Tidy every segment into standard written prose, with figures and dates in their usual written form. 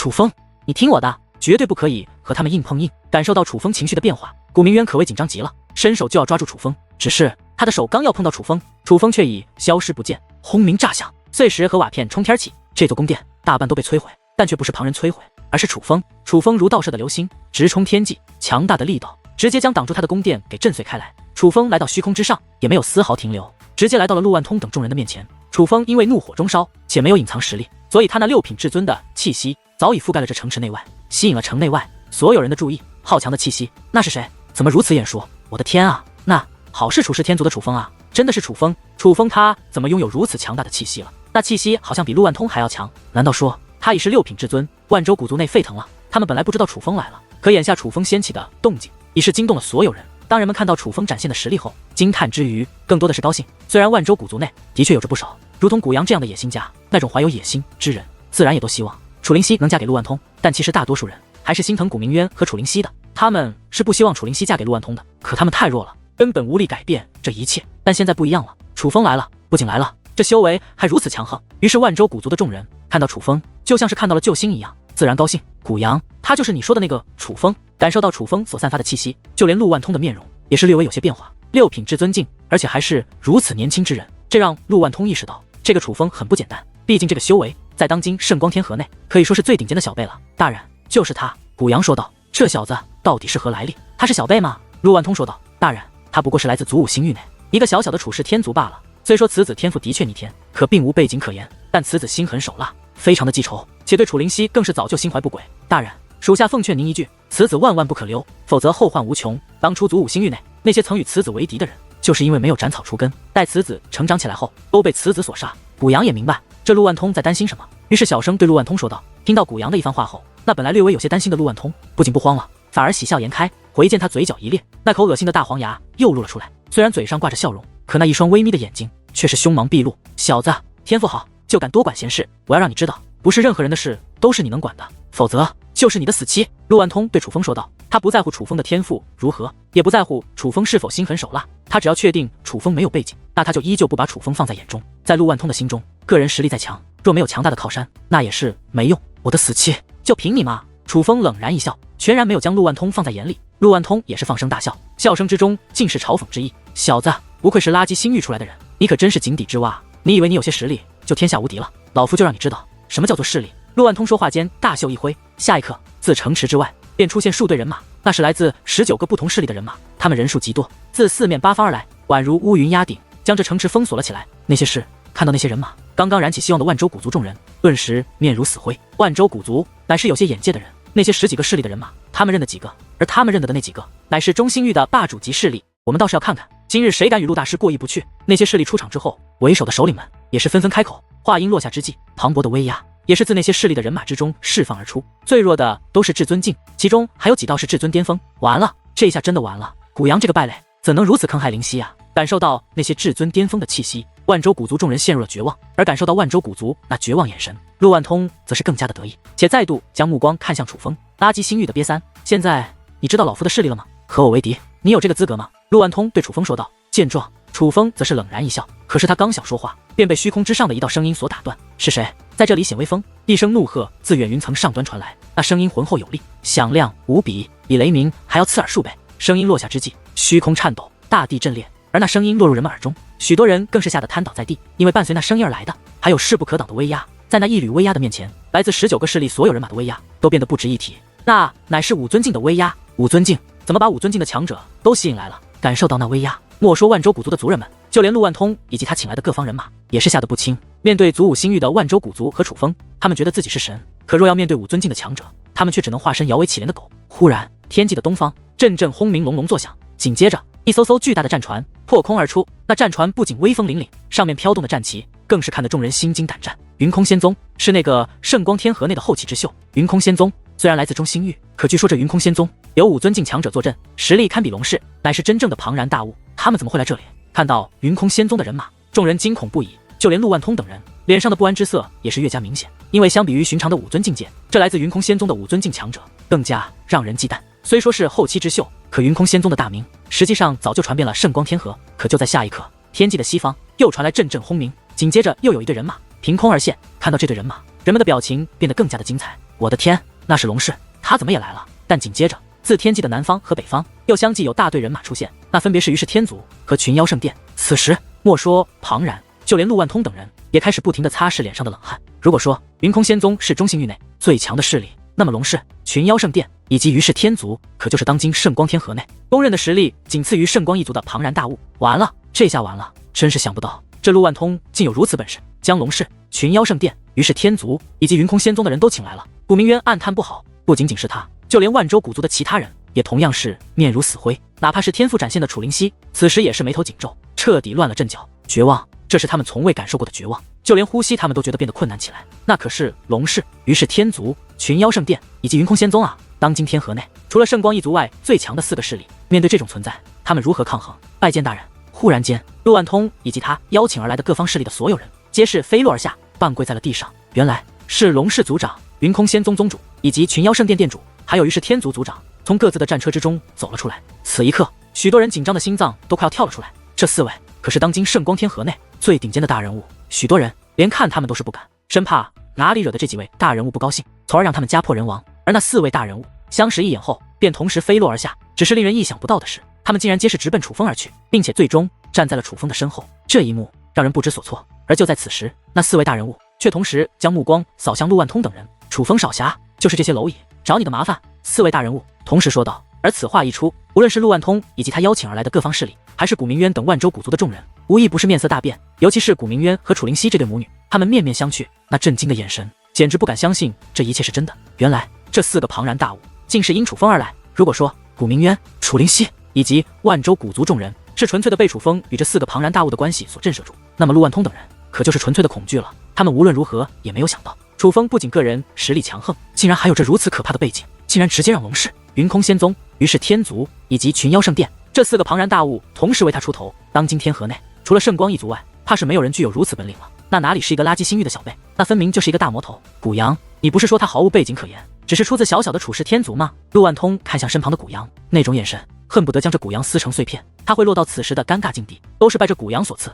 楚风，你听我的，绝对不可以和他们硬碰硬。感受到楚风情绪的变化，古明渊可谓紧张极了，伸手就要抓住楚风，只是他的手刚要碰到楚风，楚风却已消失不见。轰鸣炸响，碎石和瓦片冲天起，这座宫殿大半都被摧毁，但却不是旁人摧毁，而是楚风。楚风如倒射的流星，直冲天际，强大的力道直接将挡住他的宫殿给震碎开来。楚风来到虚空之上，也没有丝毫停留，直接来到了陆万通等众人的面前。楚风因为怒火中烧，且没有隐藏实力，所以他那6品至尊的气息早已覆盖了这城池内外，吸引了城内外所有人的注意。好强的气息，那是谁？怎么如此眼熟？我的天啊，那好是处世天族的楚风啊，真的是楚风。楚风他怎么拥有如此强大的气息了？那气息好像比陆万通还要强，难道说他已是6品至尊？万州古族内沸腾了，他们本来不知道楚风来了，可眼下楚风掀起的动静已是惊动了所有人。当人们看到楚风展现的实力后，惊叹之余更多的是高兴。虽然万州古族内的确有着不少如同古阳这样的野心家，那种怀有野心之人自然也都希望楚灵溪能嫁给陆万通，但其实大多数人还是心疼古明渊和楚灵溪的，他们是不希望楚灵溪嫁给陆万通的，可他们太弱了，根本无力改变这一切。但现在不一样了，楚风来了，不仅来了，这修为还如此强横。于是万州古族的众人看到楚风，就像是看到了救星一样，自然高兴。古阳，他就是你说的那个楚风。感受到楚风所散发的气息，就连陆万通的面容也是略微有些变化。6品至尊境，而且还是如此年轻之人，这让陆万通意识到这个楚风很不简单。毕竟这个修为在当今圣光天河内可以说是最顶尖的小辈了。大人，就是他。古阳说道。这小子到底是何来历？他是小辈吗？陆万通说道。大人，他不过是来自祖武星域内一个小小的处世天族罢了。虽说此子天赋的确逆天，可并无背景可言，但此子心狠手辣，非常的记仇，且对楚灵溪更是早就心怀不轨。大人，属下奉劝您一句，此子万万不可留，否则后患无穷。当初祖武星域内那些曾与此子为敌的人，就是因为没有斩草除根，待此子成长起来后，都被此子所杀。古阳也明白这陆万通在担心什么，于是小声对陆万通说道。听到古阳的一番话后，那本来略微有些担心的陆万通不仅不慌了，反而喜笑颜开。回见他嘴角一咧，那口恶心的大黄牙又露了出来，虽然嘴上挂着笑容，可那一双微眯的眼睛却是凶芒毕露。小子，天赋好就敢多管闲事，我要让你知道，不是任何人的事都是你能管的，否则就是你的死期。陆万通对楚风说道。他不在乎楚风的天赋如何，也不在乎楚风是否心狠手辣，他只要确定楚风没有背景，那他就依旧不把楚风放在眼中。在陆万通的心中，个人实力再强，若没有强大的靠山，那也是没用。我的死期就凭你吗？楚风冷然一笑，全然没有将陆万通放在眼里。陆万通也是放声大笑，笑声之中尽是嘲讽之意。小子，不愧是垃圾星域出来的人，你可真是井底之蛙，你以为你有些实力就天下无敌了？老夫就让你知道什么叫做势力。陆万通说话间大袖一挥，下一刻自城池之外便出现数队人马，那是来自19个不同势力的人马，他们人数极多，自四面八方而来，宛如乌云压顶，将这城池封锁了起来。那些是看到那些人马，刚刚燃起希望的万州古族众人顿时面如死灰。万州古族乃是有些眼界的人，那些10几个势力的人马他们认得几个，而他们认得的那几个乃是中星域的霸主级势力。我们倒是要看看今日谁敢与陆大师过意不去。那些势力出场之后，为首的首领们也是纷纷开口。话音落下之际，磅礴的威压也是自那些势力的人马之中释放而出，最弱的都是至尊境，其中还有几道是至尊巅峰。完了，这下真的完了，古阳这个败类怎能如此坑害灵溪啊？感受到那些至尊巅峰的气息，万州古族众人陷入了绝望，而感受到万州古族那绝望眼神，陆万通则是更加的得意，且再度将目光看向楚风。垃圾星域的瘪三，现在你知道老夫的势力了吗？和我为敌，你有这个资格吗？陆万通对楚风说道。见状，楚风则是冷然一笑，可是他刚想说话，便被虚空之上的一道声音所打断。是谁在这里显威风？一声怒喝自远云层上端传来，那声音浑厚有力，响亮无比，比雷鸣还要刺耳数倍。声音落下之际，虚空颤抖，大地震裂，而那声音落入人们耳中，许多人更是吓得瘫倒在地，因为伴随那声音而来的还有势不可挡的威压。在那一缕威压的面前，来自19个势力所有人马的威压都变得不值一提，那乃是武尊境的威压。武尊境怎么把武尊境的强者都吸引来了？感受到那威压，莫说万州古族的族人们，就连陆万通以及他请来的各方人马也是吓得不轻。面对祖武星域的万州古族和楚风，他们觉得自己是神，可若要面对武尊境的强者，他们却只能化身摇尾乞怜的狗。忽然，天际的东方阵阵轰鸣隆隆作响，紧接着一艘艘巨大的战船破空而出。那战船不仅威风凛凛，上面飘动的战旗更是看得众人心惊胆战。云空仙宗是那个圣光天河内的后起之秀。云空仙宗虽然来自中星域，可据说这云空仙宗有武尊境强者坐镇，实力堪比龙氏，乃是真正的庞然大物。他们怎么会来这里？看到云空仙宗的人马，众人惊恐不已，就连陆万通等人脸上的不安之色也是越加明显。因为相比于寻常的武尊境界，这来自云空仙宗的武尊境强者更加让人忌惮。虽说是后期之秀，可云空仙宗的大名实际上早就传遍了圣光天河。可就在下一刻，天际的西方又传来阵阵轰鸣，紧接着又有一队人马凭空而现。看到这队人马，人们的表情变得更加的精彩。我的天，那是龙氏，他怎么也来了？但紧接着，自天际的南方和北方又相继有大队人马出现，那分别是于氏天族和群妖圣殿。此时，莫说庞然，就连陆万通等人也开始不停地擦拭脸上的冷汗。如果说云空仙宗是中性域内最强的势力，那么龙氏、群妖圣殿以及于氏天族可就是当今圣光天河内公认的实力仅次于圣光一族的庞然大物。完了，这下完了，真是想不到这陆万通竟有如此本事，将龙氏、群妖圣殿、于氏天族以及云空仙宗的人都请来了。古明渊暗叹不好，不仅仅是他，就连万州古族的其他人也同样是面如死灰，哪怕是天赋展现的楚灵溪，此时也是眉头紧皱，彻底乱了阵脚。绝望，这是他们从未感受过的绝望，就连呼吸他们都觉得变得困难起来。那可是龙氏、于氏天族、群妖圣殿以及云空仙宗啊！当今天河内除了圣光一族外最强的4个势力，面对这种存在，他们如何抗衡？拜见大人！忽然间，陆万通以及他邀请而来的各方势力的所有人，皆是飞落而下，半跪在了地上。原来是龙氏族长、云空仙宗宗主以及群妖圣殿殿主，还有于氏天族族长，从各自的战车之中走了出来。此一刻，许多人紧张的心脏都快要跳了出来。这4位可是当今圣光天河内最顶尖的大人物，许多人连看他们都是不敢，生怕哪里惹得这几位大人物不高兴，从而让他们家破人亡。而那4位大人物相识一眼后，便同时飞落而下。只是令人意想不到的是，他们竟然皆是直奔楚风而去，并且最终站在了楚风的身后。这一幕让人不知所措。而就在此时，那4位大人物却同时将目光扫向陆万通等人。楚风少侠，就是这些蝼蚁找你的麻烦。4位大人物同时说道。而此话一出，无论是陆万通以及他邀请而来的各方势力，还是古明渊等万州古族的众人，无一不是面色大变。尤其是古明渊和楚灵溪这对母女，他们面面相觑，那震惊的眼神简直不敢相信这一切是真的。原来这4个庞然大物竟是因楚风而来。如果说古明渊、楚灵溪以及万州古族众人是纯粹的被楚风与这4个庞然大物的关系所震慑住，那么陆万通等人可就是纯粹的恐惧了。他们无论如何也没有想到，楚风不仅个人实力强横，竟然还有着如此可怕的背景，竟然直接让龙氏、云空仙宗、于氏天族以及群妖圣殿这4个庞然大物同时为他出头。当今天河内除了圣光一族外，怕是没有人具有如此本领了。那哪里是一个垃圾星域的小辈，那分明就是一个大魔头。古阳，你不是说他毫无背景可言，只是出自小小的楚氏天族吗？陆万通看向身旁的古阳，那种眼神恨不得将这古阳撕成碎片。他会落到此时的尴尬境地，都是拜这古阳所赐。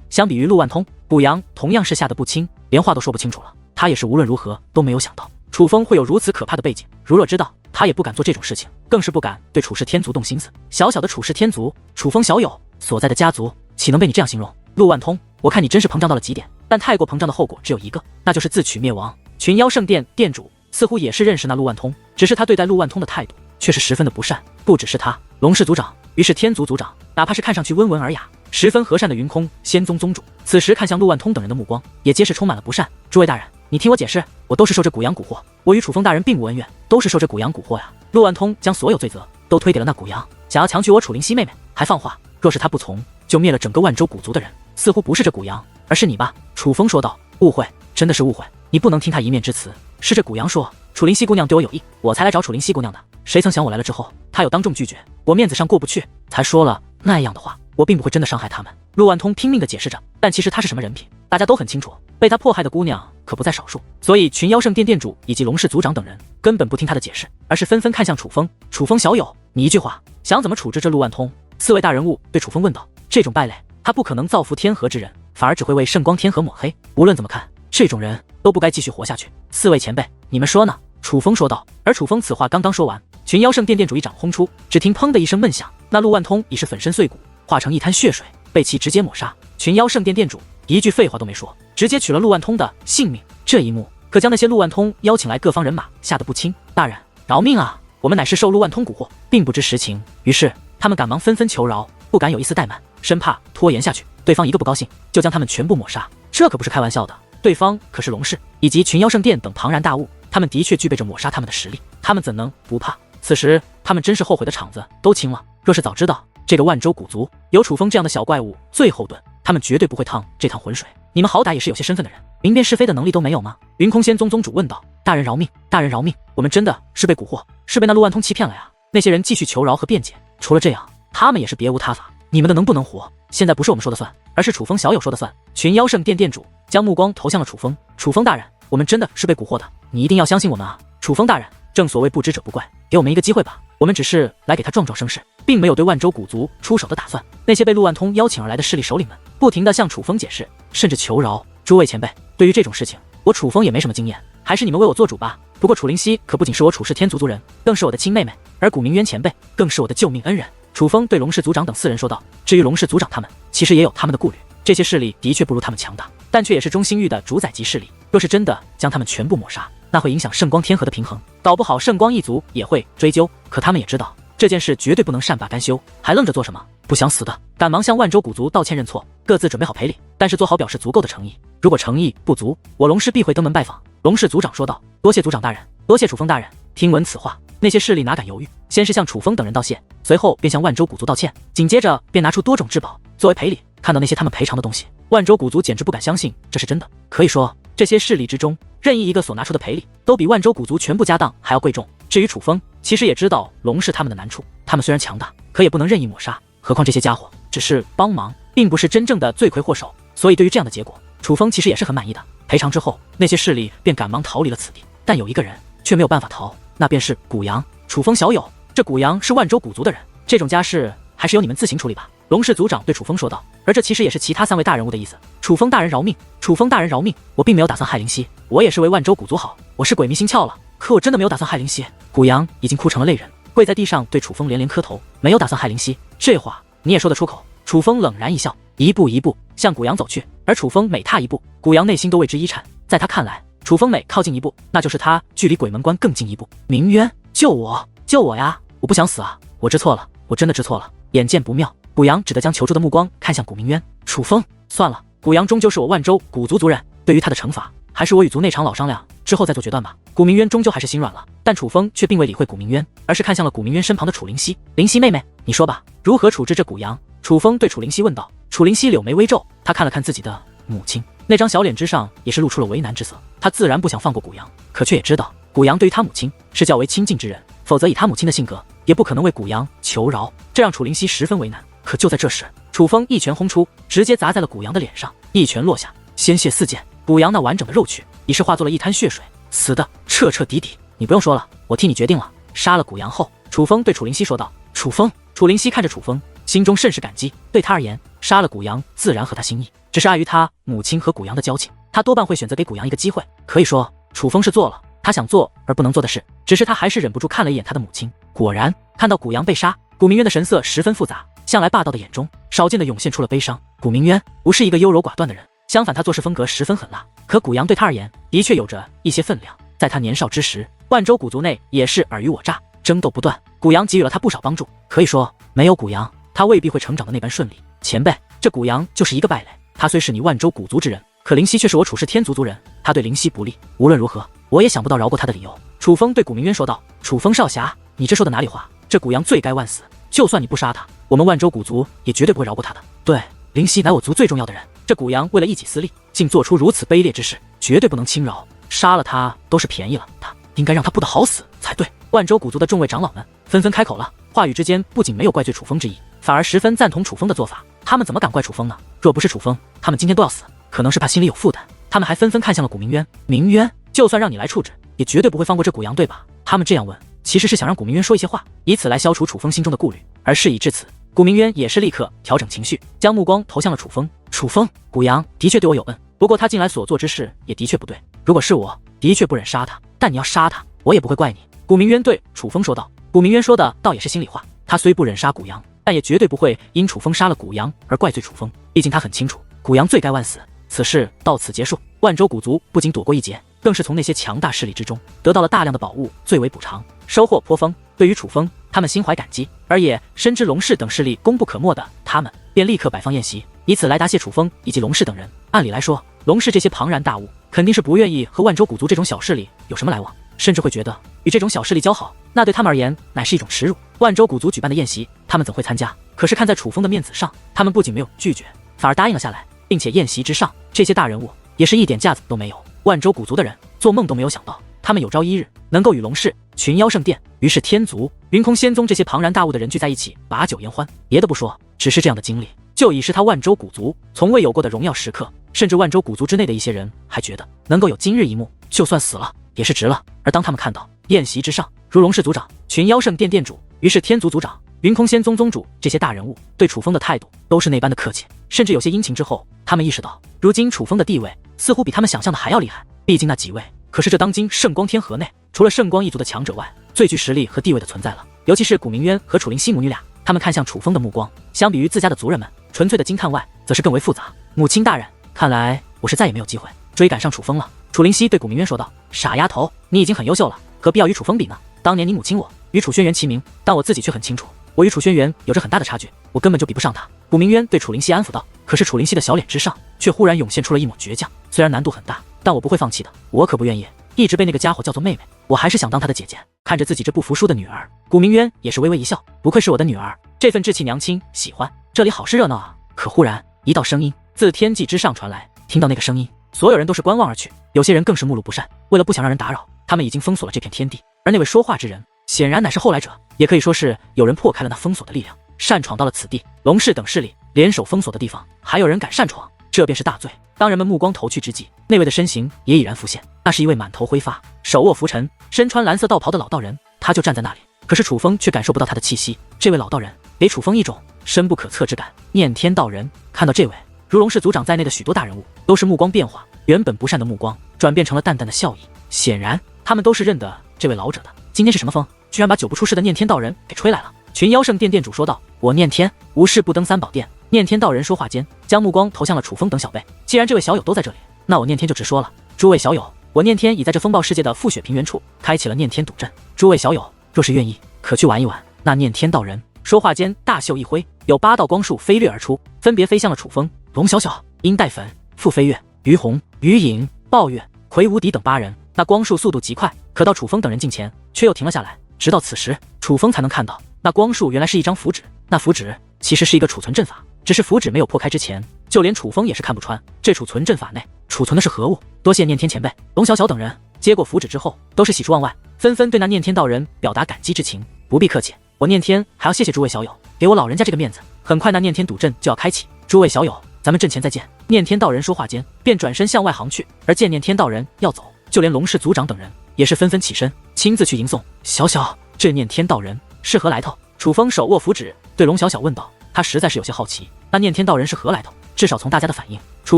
相比于陆万通，古阳同样是吓得不轻，连话都说不清楚了。他也是无论如何都没有想到楚风会有如此可怕的背景，如若知道，他也不敢做这种事情，更是不敢对楚氏天族动心思。小小的楚氏天族，楚风小友所在的家族，岂能被你这样形容？陆万通，我看你真是膨胀到了极点，但太过膨胀的后果只有一个，那就是自取灭亡。群妖圣殿殿主似乎也是认识那陆万通，只是他对待陆万通的态度却是十分的不善。不只是他，龙氏族长、于是天族族长，哪怕是看上去温文尔雅、十分和善的云空仙宗宗主，此时看向陆万通等人的目光也皆是充满了不善。诸位大人，你听我解释，我都是受这古阳蛊惑，我与楚风大人并无恩怨，都是受这古阳蛊惑呀。陆万通将所有罪责都推给了那古阳，想要强娶我楚灵溪妹妹，还放话，若是他不从，就灭了整个万州古族的人。似乎不是这古阳，而是你吧？楚风说道。误会，真的是误会，你不能听他一面之词。是这古阳说楚灵溪姑娘对我有意，我才来找楚灵溪姑娘的。谁曾想我来了之后，他有当众拒绝，我面子上过不去，才说了那样的话。我并不会真的伤害他们。陆万通拼命的解释着，但其实他是什么人品，大家都很清楚。被他迫害的姑娘可不在少数，所以群妖圣殿殿主以及龙氏族长等人根本不听他的解释，而是纷纷看向楚风。楚风小友，你一句话想怎么处置这陆万通？4位大人物对楚风问道。这种败类，他不可能造福天河之人，反而只会为圣光天河抹黑。无论怎么看，这种人都不该继续活下去。4位前辈，你们说呢？楚风说道。而楚风此话刚刚说完，群妖圣殿殿主一掌轰出，只听砰的一声闷响，那陆万通已是粉身碎骨，化成一滩血水，被其直接抹杀。群妖圣殿殿主一句废话都没说，直接取了陆万通的性命。这一幕可将那些陆万通邀请来各方人马吓得不轻。大人饶命啊，我们乃是受陆万通蛊惑，并不知实情。于是他们赶忙纷纷求饶，不敢有一丝怠慢，生怕拖延下去，对方一个不高兴就将他们全部抹杀。这可不是开玩笑的，对方可是龙氏以及群妖圣殿等庞然大物，他们的确具备着抹杀他们的实力，他们怎能不怕？此时他们真是后悔的场子都清了。若是早知道这个万州古族有楚风这样的小怪物最后盾，他们绝对不会趟这趟浑水。你们好歹也是有些身份的人，明辨是非的能力都没有吗？云空仙宗宗主问道。大人饶命，大人饶命，我们真的是被蛊惑，是被那陆万通欺骗了呀。那些人继续求饶和辩解，除了这样，他们也是别无他法。你们的能不能活，现在不是我们说的算，而是楚风小友说的算。群妖圣殿殿主将目光投向了楚风。楚风大人，我们真的是被蛊惑的，你一定要相信我们啊。楚风大人，正所谓不知者不怪，给我们一个机会吧，我们只是来给他壮壮声势，并没有对万州古族出手的打算。那些被陆万通邀请而来的势力首领们不停地向楚风解释，甚至求饶。诸位前辈，对于这种事情，我楚风也没什么经验，还是你们为我做主吧。不过楚灵溪可不仅是我楚氏天族族人，更是我的亲妹妹，而古明渊前辈更是我的救命恩人。楚风对龙氏族长等4人说道。至于龙氏族长他们，其实也有他们的顾虑，这些势力的确不如他们强大，但却也是中心域的主宰级势力。若是真的将他们全部抹杀，那会影响圣光天河的平衡，搞不好圣光一族也会追究。可他们也知道这件事绝对不能善罢甘休，还愣着做什么？不想死的，赶忙向万州古族道歉认错，各自准备好赔礼，但是做好表示足够的诚意。如果诚意不足，我龙氏必会登门拜访。龙氏族长说道。多谢族长大人，多谢楚风大人。听闻此话，那些势力哪敢犹豫，先是向楚风等人道谢，随后便向万州古族道歉，紧接着便拿出多种至宝作为赔礼。看到那些他们赔偿的东西，万州古族简直不敢相信这是真的。可以说，这些势力之中，任意一个所拿出的赔礼，都比万州古族全部家当还要贵重。至于楚风，其实也知道龙氏他们的难处，他们虽然强大，可也不能任意抹杀。何况这些家伙只是帮忙，并不是真正的罪魁祸首。所以对于这样的结果，楚风其实也是很满意的。赔偿之后，那些势力便赶忙逃离了此地，但有一个人却没有办法逃，那便是古阳。楚风小友，这古阳是万州古族的人，这种家事还是由你们自行处理吧。龙氏族长对楚风说道，而这其实也是其他3位大人物的意思。楚风大人饶命，楚风大人饶命，我并没有打算害灵犀，我也是为万州古族好，我是鬼迷心窍了，可我真的没有打算害灵犀。古阳已经哭成了泪人，跪在地上对楚风连连磕头，没有打算害灵犀，这话你也说得出口？楚风冷然一笑，一步一步向古阳走去，而楚风每踏一步，古阳内心都为之一颤。在他看来，楚风每靠近一步，那就是他距离鬼门关更近一步。明渊，救我，救我呀！我不想死啊！我知错了，我真的知错了。眼见不妙，古阳只得将求助的目光看向古明渊。楚风，算了，古阳终究是我万州古族族人，对于他的惩罚，还是我与族内长老商量之后再做决断吧。古明渊终究还是心软了，但楚风却并未理会古明渊，而是看向了古明渊身旁的楚灵犀。灵犀妹妹，你说吧，如何处置这古阳？楚风对楚灵犀问道。楚灵犀柳眉微皱，他看了看自己的母亲，那张小脸之上也是露出了为难之色。他自然不想放过古阳，可却也知道古阳对于他母亲是较为亲近之人，否则以他母亲的性格，也不可能为古阳求饶，这让楚灵犀十分为难。可就在这时，楚风一拳轰出，直接砸在了古阳的脸上，一拳落下，鲜血四溅，古阳那完整的肉躯已是化作了一滩血水，死的彻彻底底。你不用说了，我替你决定了。杀了古阳后，楚风对楚灵犀说道。楚风，楚灵犀看着楚风，心中甚是感激。对他而言，杀了古阳自然合他心意，只是碍于他母亲和古阳的交情，他多半会选择给古阳一个机会。可以说，楚风是做了他想做而不能做的事，只是他还是忍不住看了一眼他的母亲。果然，看到古阳被杀，古明渊的神色十分复杂，向来霸道的眼中少见的涌现出了悲伤。古明渊不是一个优柔寡断的人，相反他做事风格十分狠辣，可古阳对他而言的确有着一些分量。在他年少之时，万州古族内也是尔虞我诈，争斗不断，古阳给予了他不少帮助，可以说没有古阳，他未必会成长的那般顺利。前辈，这古阳就是一个败类，他虽是你万州古族之人，可灵犀却是我楚氏天族族人，他对灵犀不利，无论如何我也想不到饶过他的理由。楚风对古明渊说道。楚风少侠，你这说的哪里话？这古阳罪该万死，就算你不杀他，我们万州古族也绝对不会饶过他的。对，灵犀乃我族最重要的人，这古阳为了一己私利，竟做出如此卑劣之事，绝对不能轻饶，杀了他都是便宜了他，应该让他不得好死才对。万州古族的众位长老们纷纷开口了，话语之间不仅没有怪罪楚风之意，反而十分赞同楚风的做法。他们怎么敢怪楚风呢？若不是楚风，他们今天都要死，可能是怕心里有负担。他们还纷纷看向了古明渊。明渊，就算让你来处置，也绝对不会放过这古阳，对吧？他们这样问，其实是想让古明渊说一些话，以此来消除楚风心中的顾虑。而事已至此，古明渊也是立刻调整情绪，将目光投向了楚风。楚风，古阳的确对我有恩，不过他近来所做之事也的确不对。如果是我，的确不忍杀他，但你要杀他，我也不会怪你。古明渊对楚风说道。古明渊说的倒也是心里话，他虽不忍杀古阳，但也绝对不会因楚风杀了古阳而怪罪楚风，毕竟他很清楚古阳罪该万死。此事到此结束，万州古族不仅躲过一劫，更是从那些强大势力之中得到了大量的宝物作为补偿，收获颇丰。对于楚风，他们心怀感激，而也深知龙氏等势力功不可没的他们，便立刻摆放宴席，以此来答谢楚风以及龙氏等人。按理来说，龙氏这些庞然大物肯定是不愿意和万州古族这种小势力有什么来往，甚至会觉得与这种小势力交好，那对他们而言乃是一种耻辱。万州古族举办的宴席，他们怎会参加？可是看在楚风的面子上，他们不仅没有拒绝，反而答应了下来，并且宴席之上，这些大人物也是一点架子都没有。万州古族的人做梦都没有想到，他们有朝一日能够与龙氏、群妖圣殿、于是天族、云空仙宗这些庞然大物的人聚在一起，把酒言欢。别的不说，只是这样的经历，就已是他万州古族从未有过的荣耀时刻。甚至万州古族之内的一些人还觉得，能够有今日一幕，就算死了也是值了。而当他们看到宴席之上，如龙氏族长、群妖圣殿殿主、于是天族族长、云空仙宗宗主这些大人物对楚风的态度都是那般的客气，甚至有些殷勤之后，他们意识到，如今楚风的地位似乎比他们想象的还要厉害。毕竟那几位可是这当今圣光天河内，除了圣光一族的强者外，最具实力和地位的存在了。尤其是古明渊和楚灵溪母女俩，他们看向楚风的目光，相比于自家的族人们纯粹的惊叹外，则是更为复杂。母亲大人，看来我是再也没有机会追赶上楚风了。楚灵溪对古明渊说道：“傻丫头，你已经很优秀了，何必要与楚风比呢？当年你母亲我与楚轩辕齐名，但我自己却很清楚，我与楚轩辕有着很大的差距，我根本就比不上他。”古明渊对楚灵溪安抚道。可是楚灵溪的小脸之上却忽然涌现出了一抹倔强，虽然难度很大，但我不会放弃的，我可不愿意一直被那个家伙叫做妹妹，我还是想当他的姐姐。看着自己这不服输的女儿，古明渊也是微微一笑，不愧是我的女儿，这份稚气娘亲，喜欢。这里好是热闹啊！可忽然一道声音自天际之上传来，听到那个声音，所有人都是观望而去，有些人更是目露不善，为了不想让人打扰，他们已经封锁了这片天地。而那位说话之人显然乃是后来者，也可以说是有人破开了那封锁的力量，擅闯到了此地。龙氏等势力联手封锁的地方，还有人敢擅闯，这便是大罪。当人们目光投去之际，那位的身形也已然浮现，那是一位满头灰发，手握拂尘，身穿蓝色道袍的老道人，他就站在那里。可是楚风却感受不到他的气息，这位老道人给楚风一种深不可测之感。念天道人看到这位如龙氏族长在内的许多大人物，都是目光变化，原本不善的目光转变成了淡淡的笑意，显然他们都是认得这位老者的。今天是什么风，居然把久不出世的念天道人给吹来了？群妖圣殿店主说道：“我念天无事不登三宝殿。”念天道人说话间，将目光投向了楚风等小辈。既然这位小友都在这里，那我念天就直说了。诸位小友，我念天已在这风暴世界的覆雪平原处开启了念天赌阵。诸位小友，若是愿意，可去玩一玩。那念天道人说话间，大袖一挥，有8道光束飞掠而出，分别飞向了楚风、龙小小、殷黛粉、傅飞跃、于红、于影、暴月、魁无敌等8人。那光束速度极快，可到楚风等人近前，却又停了下来。直到此时，楚风才能看到，那光束原来是一张符纸。那符纸其实是一个储存阵法，只是符纸没有破开之前，就连楚风也是看不穿这储存阵法内储存的是何物。多谢念天前辈。龙小小等人接过符纸之后，都是喜出望外，纷纷对那念天道人表达感激之情。不必客气，我念天还要谢谢诸位小友，给我老人家这个面子。很快那念天赌阵就要开启，诸位小友，咱们阵前再见。念天道人说话间，便转身向外行去。而见念天道人要走，就连龙氏族长等人也是纷纷起身，亲自去迎送。小小，这念天道人是何来头？楚风手握符纸，对龙小小问道。他实在是有些好奇，那念天道人是何来头？至少从大家的反应，楚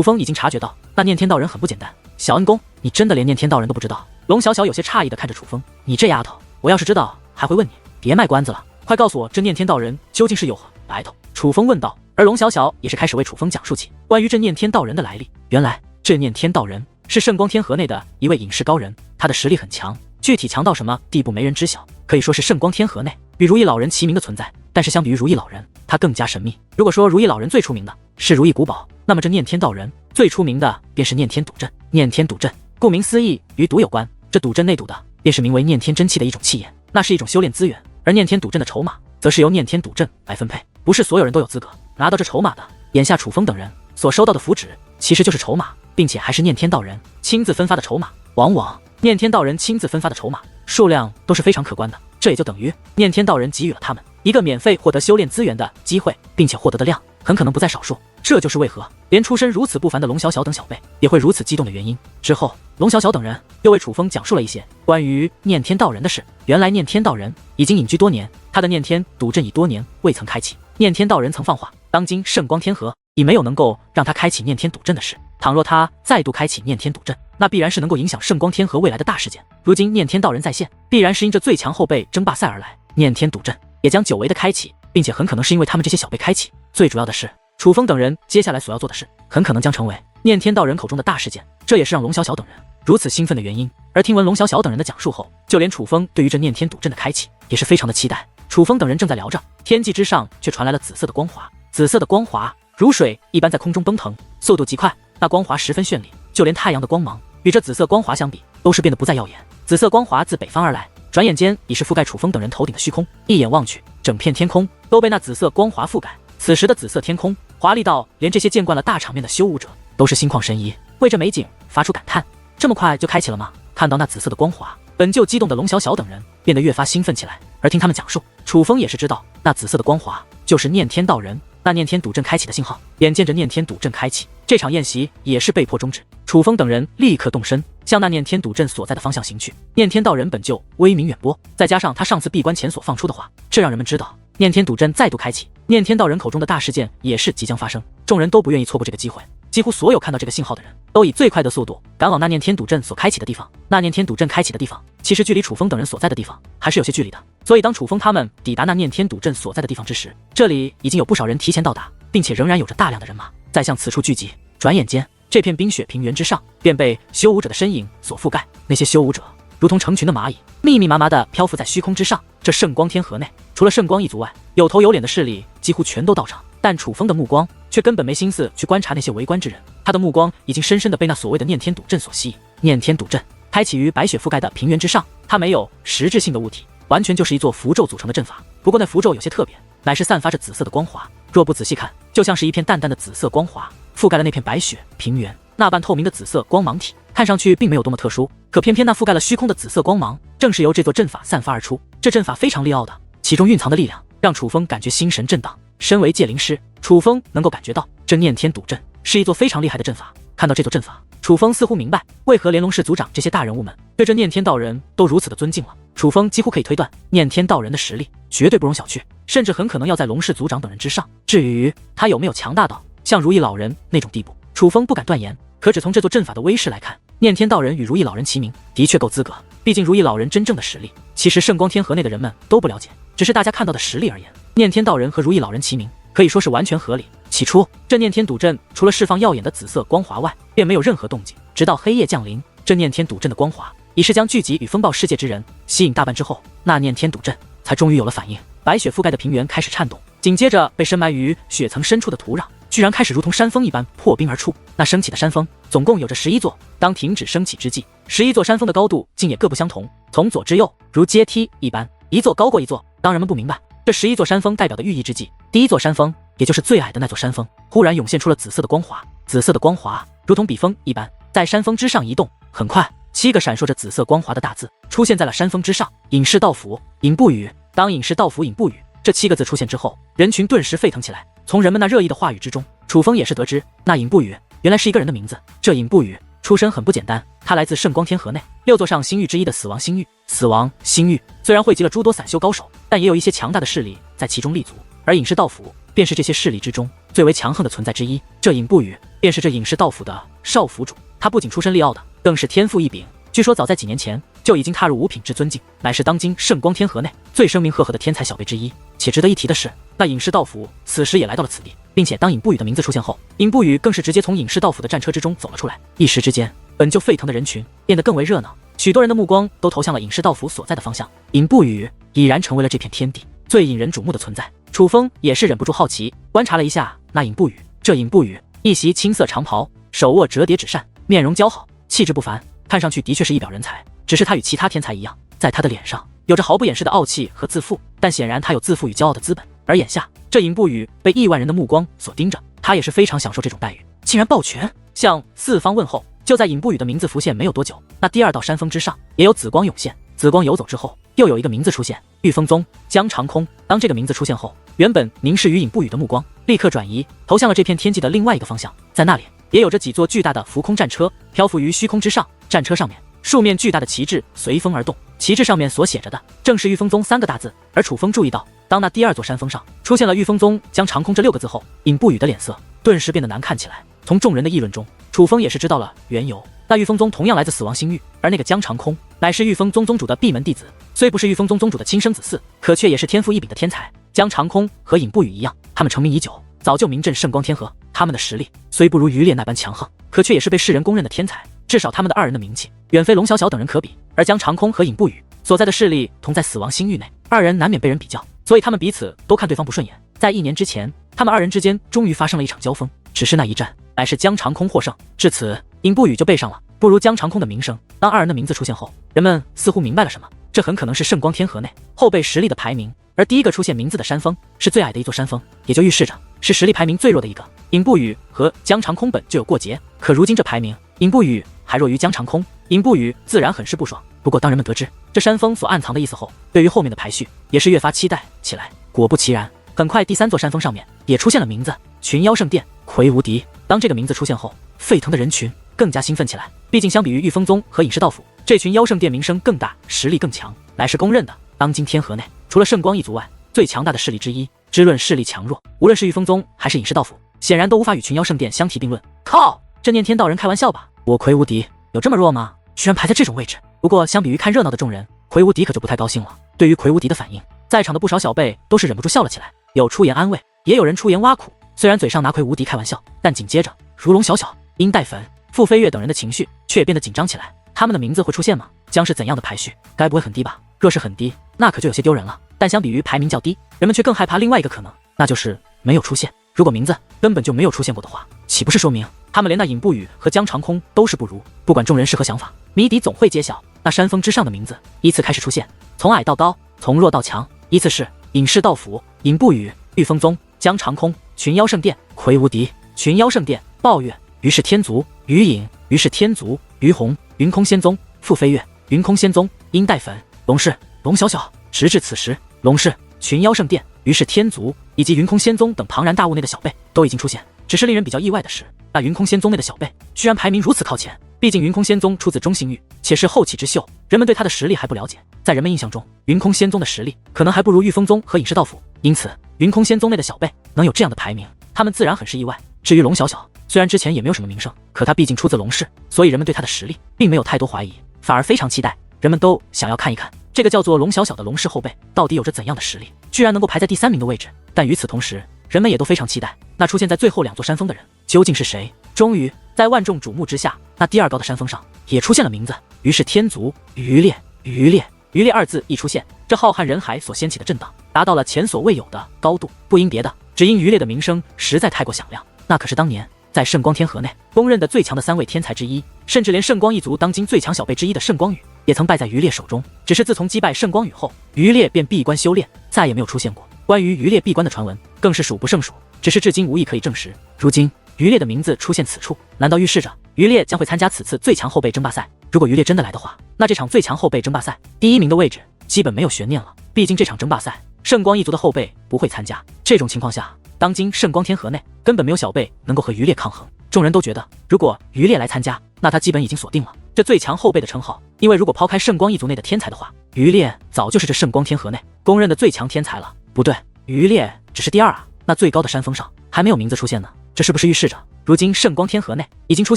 风已经察觉到，那念天道人很不简单。小恩公，你真的连念天道人都不知道？龙小小有些诧异的看着楚风，你这丫头，我要是知道，还会问你。别卖关子了，快告诉我，这念天道人究竟是有何来头？楚风问道。而龙小小也是开始为楚风讲述起关于这念天道人的来历。原来，这念天道人是圣光天河内的一位隐士高人，他的实力很强，具体强到什么地步没人知晓，可以说是圣光天河内与如意老人齐名的存在。但是相比于如意老人，他更加神秘。如果说如意老人最出名的是如意古堡，那么这念天道人最出名的便是念天赌阵。念天赌阵顾名思义，与赌有关，这赌阵内赌的便是名为念天真气的一种气焰，那是一种修炼资源。而念天赌阵的筹码则是由念天赌阵来分配，不是所有人都有资格拿到这筹码的。眼下楚风等人所收到的符纸其实就是筹码，并且还是念天道人亲自分发的筹码。往往念天道人亲自分发的筹码数量都是非常可观的，这也就等于念天道人给予了他们一个免费获得修炼资源的机会，并且获得的量很可能不在少数。这就是为何连出身如此不凡的龙小小等小辈也会如此激动的原因。之后，龙小小等人又为楚风讲述了一些关于念天道人的事。原来念天道人已经隐居多年，他的念天赌阵已多年未曾开启。念天道人曾放话，当今圣光天河已没有能够让他开启念天赌阵的事，倘若他再度开启念天赌阵，那必然是能够影响圣光天河未来的大事件。如今念天道人再现，必然是因这最强后辈争霸赛而来，念天赌阵也将久违的开启，并且很可能是因为他们这些小辈开启。最主要的是，楚风等人接下来所要做的事，很可能将成为念天道人口中的大事件，这也是让龙小小等人如此兴奋的原因。而听闻龙小小等人的讲述后，就连楚风对于这念天赌阵的开启也是非常的期待。楚风等人正在聊着，天际之上却传来了紫色的光华，紫色的光华如水一般在空中奔腾，速度极快，那光华十分绚丽，就连太阳的光芒与这紫色光华相比，都是变得不再耀眼。紫色光华自北方而来，转眼间已是覆盖楚风等人头顶的虚空，一眼望去，整片天空都被那紫色光华覆盖。此时的紫色天空华丽到连这些见惯了大场面的修武者都是心旷神怡，为这美景发出感叹。这么快就开启了吗？看到那紫色的光华，本就激动的龙小小等人变得越发兴奋起来。而听他们讲述，楚风也是知道那紫色的光华就是念天道人那念天赌阵开启的信号。眼见着念天赌阵开启，这场宴席也是被迫终止。楚风等人立刻动身向那念天赌阵所在的方向行去。念天道人本就威名远播，再加上他上次闭关前所放出的话，这让人们知道念天赌阵再度开启，念天道人口中的大事件也是即将发生，众人都不愿意错过这个机会。几乎所有看到这个信号的人，都以最快的速度赶往那念天赌阵所开启的地方。那念天赌阵开启的地方，其实距离楚风等人所在的地方还是有些距离的。所以当楚风他们抵达那念天赌阵所在的地方之时，这里已经有不少人提前到达，并且仍然有着大量的人马在向此处聚集。转眼间，这片冰雪平原之上便被修武者的身影所覆盖。那些修武者如同成群的蚂蚁，密密麻麻地漂浮在虚空之上。这圣光天河内，除了圣光一族外，有头有脸的势力几乎全都到场。但楚风的目光却根本没心思去观察那些围观之人，他的目光已经深深地被那所谓的念天赌阵所吸引。念天赌阵开启于白雪覆盖的平原之上，它没有实质性的物体，完全就是一座符咒组成的阵法。不过那符咒有些特别，乃是散发着紫色的光华，若不仔细看，就像是一片淡淡的紫色光华覆盖了那片白雪平原。那半透明的紫色光芒体看上去并没有多么特殊，可偏偏那覆盖了虚空的紫色光芒，正是由这座阵法散发而出。这阵法非常利奥的，其中蕴藏的力量让楚风感觉心神震荡。身为界灵师，楚风能够感觉到这念天赌阵是一座非常厉害的阵法。看到这座阵法，楚风似乎明白为何连龙氏族长这些大人物们对这念天道人都如此的尊敬了。楚风几乎可以推断，念天道人的实力绝对不容小觑，甚至很可能要在龙氏族长等人之上。至于他有没有强大到像如意老人那种地步，楚风不敢断言。可只从这座阵法的威势来看，念天道人与如意老人齐名，的确够资格。毕竟如意老人真正的实力，其实圣光天河内的人们都不了解，只是大家看到的实力而言，念天道人和如意老人齐名，可以说是完全合理。起初，这念天赌阵除了释放耀眼的紫色光华外，便没有任何动静。直到黑夜降临，这念天赌阵的光华已是将聚集与风暴世界之人吸引大半之后，那念天赌阵才终于有了反应。白雪覆盖的平原开始颤动，紧接着被深埋于雪层深处的土壤居然开始如同山峰一般破冰而出。那升起的山峰总共有着11座，当停止升起之际，11座山峰的高度竟也各不相同，从左至右如阶梯一般，一座高过一座。当人们不明白这11座山峰代表的寓意之际，第一座山峰，也就是最矮的那座山峰，忽然涌现出了紫色的光华。紫色的光华如同笔锋一般在山峰之上移动，很快7个闪烁着紫色光华的大字出现在了山峰之上：隐士道府，隐不语。当隐士道府，隐不语这7个字出现之后，人群顿时沸腾起来。从人们那热议的话语之中，楚风也是得知，那隐不语原来是一个人的名字。这隐不语出身很不简单，他来自圣光天河内6座上星域之一的死亡星域。死亡星域虽然汇集了诸多散修高手，但也有一些强大的势力在其中立足，而隐士道府便是这些势力之中最为强横的存在之一。这隐不语便是这隐士道府的少府主，他不仅出身利奥的，更是天赋异禀。据说早在几年前就已经踏入五品至尊境，乃是当今圣光天河内最声名赫赫的天才小辈之一。且值得一提的是，那隐士道府此时也来到了此地，并且当隐不语的名字出现后，隐不语更是直接从隐士道府的战车之中走了出来。一时之间，本就沸腾的人群变得更为热闹，许多人的目光都投向了隐士道府所在的方向。隐不语已然成为了这片天地最引人瞩目的存在。楚风也是忍不住好奇，观察了一下那隐不语。这隐不语一袭青色长袍，手握折叠纸扇，面容姣好，气质不凡，看上去的确是一表人才。只是他与其他天才一样，在他的脸上有着毫不掩饰的傲气和自负，但显然他有自负与骄傲的资本。而眼下这隐不语被亿万人的目光所盯着，他也是非常享受这种待遇，竟然抱拳向四方问候。就在隐不语的名字浮现没有多久，那第2道山峰之上也有紫光涌现。紫光游走之后，又有一个名字出现：御风宗江长空。当这个名字出现后，原本凝视于隐不语的目光立刻转移，投向了这片天际的另外一个方向。在那里也有着几座巨大的浮空战车漂浮于虚空之上，战车上面数面巨大的旗帜随风而动，旗帜上面所写着的正是御风宗3个大字。而楚风注意到，当那第2座山峰上出现了御风宗江长空这6个字后，隐不语的脸色顿时变得难看起来。从众人的议论中，楚风也是知道了缘由。那御风宗同样来自死亡星域，而那个江长空乃是御风宗宗主的闭门弟子，虽不是御风宗宗主的亲生子嗣，可却也是天赋异禀的天才。江长空和隐不语一样，他们成名已久，早就名震圣光天河。他们的实力虽不如于烈那般强横，可却也是被世人公认的天才。至少他们的2人的名气远非龙小小等人可比。而江长空和隐不语所在的势力同在死亡星域内，2人难免被人比较，所以他们彼此都看对方不顺眼。在1年之前，他们2人之间终于发生了一场交锋，只是那一战乃是江长空获胜。至此，隐不语就背上了不如江长空的名声。当2人的名字出现后，人们似乎明白了什么，这很可能是圣光天河内后辈实力的排名。而第一个出现名字的山峰是最矮的一座山峰，也就预示着是实力排名最弱的一个。隐不语和江长空本就有过节，可如今这排名，隐不语还弱于江长空，隐不语自然很是不爽。不过当人们得知这山峰所暗藏的意思后，对于后面的排序也是越发期待起来。果不其然，很快第3座山峰上面也出现了名字：群妖圣殿魁无敌。当这个名字出现后，沸腾的人群更加兴奋起来。毕竟相比于御风宗和隐士道府，这群妖圣殿名声更大，实力更强，乃是公认的当今天河内除了圣光一族外最强大的势力之一。知论势力强弱，无论是御风宗还是隐士道府，显然都无法与群妖圣殿相提并论。靠，这念天道人开玩笑吧？我魁无敌有这么弱吗？居然排在这种位置。不过相比于看热闹的众人，魁无敌可就不太高兴了。对于魁无敌的反应，在场的不少小辈都是忍不住笑了起来，有出言安慰，也有人出言挖苦。虽然嘴上拿魁无敌开玩笑，但紧接着如龙小小、殷代粉、傅飞跃等人的情绪却也变得紧张起来。他们的名字会出现吗？将是怎样的排序？该不会很低吧？若是很低，那可就有些丢人了。但相比于排名较低，人们却更害怕另外一个可能，那就是没有出现。如果名字根本就没有出现过的话，岂不是说明他们连那尹不语和江长空都是不如？不管众人是何想法，谜底总会揭晓。那山峰之上的名字依次开始出现，从矮到高，从弱到强，依次是隐士道府、尹不语、御风宗、江长空、群妖圣殿、魁无敌、群妖圣殿、抱月、于是天族、于隐、于是天族、于红、云空仙宗、傅飞跃、云空仙宗、殷代粉、龙氏、龙小小。直至此时，龙氏、群妖圣殿、于是天族以及云空仙宗等庞然大物内的小辈都已经出现。只是令人比较意外的是，那云空仙宗内的小辈居然排名如此靠前。毕竟云空仙宗出自中性域，且是后起之秀，人们对他的实力还不了解。在人们印象中，云空仙宗的实力可能还不如御风宗和隐士道府，因此云空仙宗内的小辈能有这样的排名，他们自然很是意外。至于龙小小，虽然之前也没有什么名声，可他毕竟出自龙氏，所以人们对他的实力并没有太多怀疑，反而非常期待。人们都想要看一看这个叫做龙小小的龙氏后辈到底有着怎样的实力，居然能够排在第3名的位置。但与此同时，人们也都非常期待那出现在最后2座山峰的人究竟是谁。终于在万众瞩目之下，那第2高的山峰上也出现了名字，于是天族、余烈、余烈、余烈2字一出现，这浩瀚人海所掀起的震荡达到了前所未有的高度。不因别的，只因余烈的名声实在太过响亮，那可是当年在圣光天河内公认的最强的3位天才之一，甚至连圣光一族当今最强小辈之一的圣光羽也曾败在余烈手中。只是自从击败圣光羽后，余烈便闭关修炼，再也没有出现过。关于余烈闭关的传闻更是数不胜数，只是至今无一可以证实。如今余烈的名字出现此处，难道预示着余烈将会参加此次最强后辈争霸赛？如果余烈真的来的话，那这场最强后辈争霸赛第1名的位置基本没有悬念了。毕竟这场争霸赛圣光一族的后辈不会参加，这种情况下，当今圣光天河内根本没有小辈能够和余烈抗衡。众人都觉得，如果余烈来参加，那他基本已经锁定了这最强后辈的称号。因为如果抛开圣光一族内的天才的话，余烈早就是这圣光天河内公认的最强天才了。不对，余烈只是第2啊，那最高的山峰上还没有名字出现呢。这是不是预示着如今圣光天河内已经出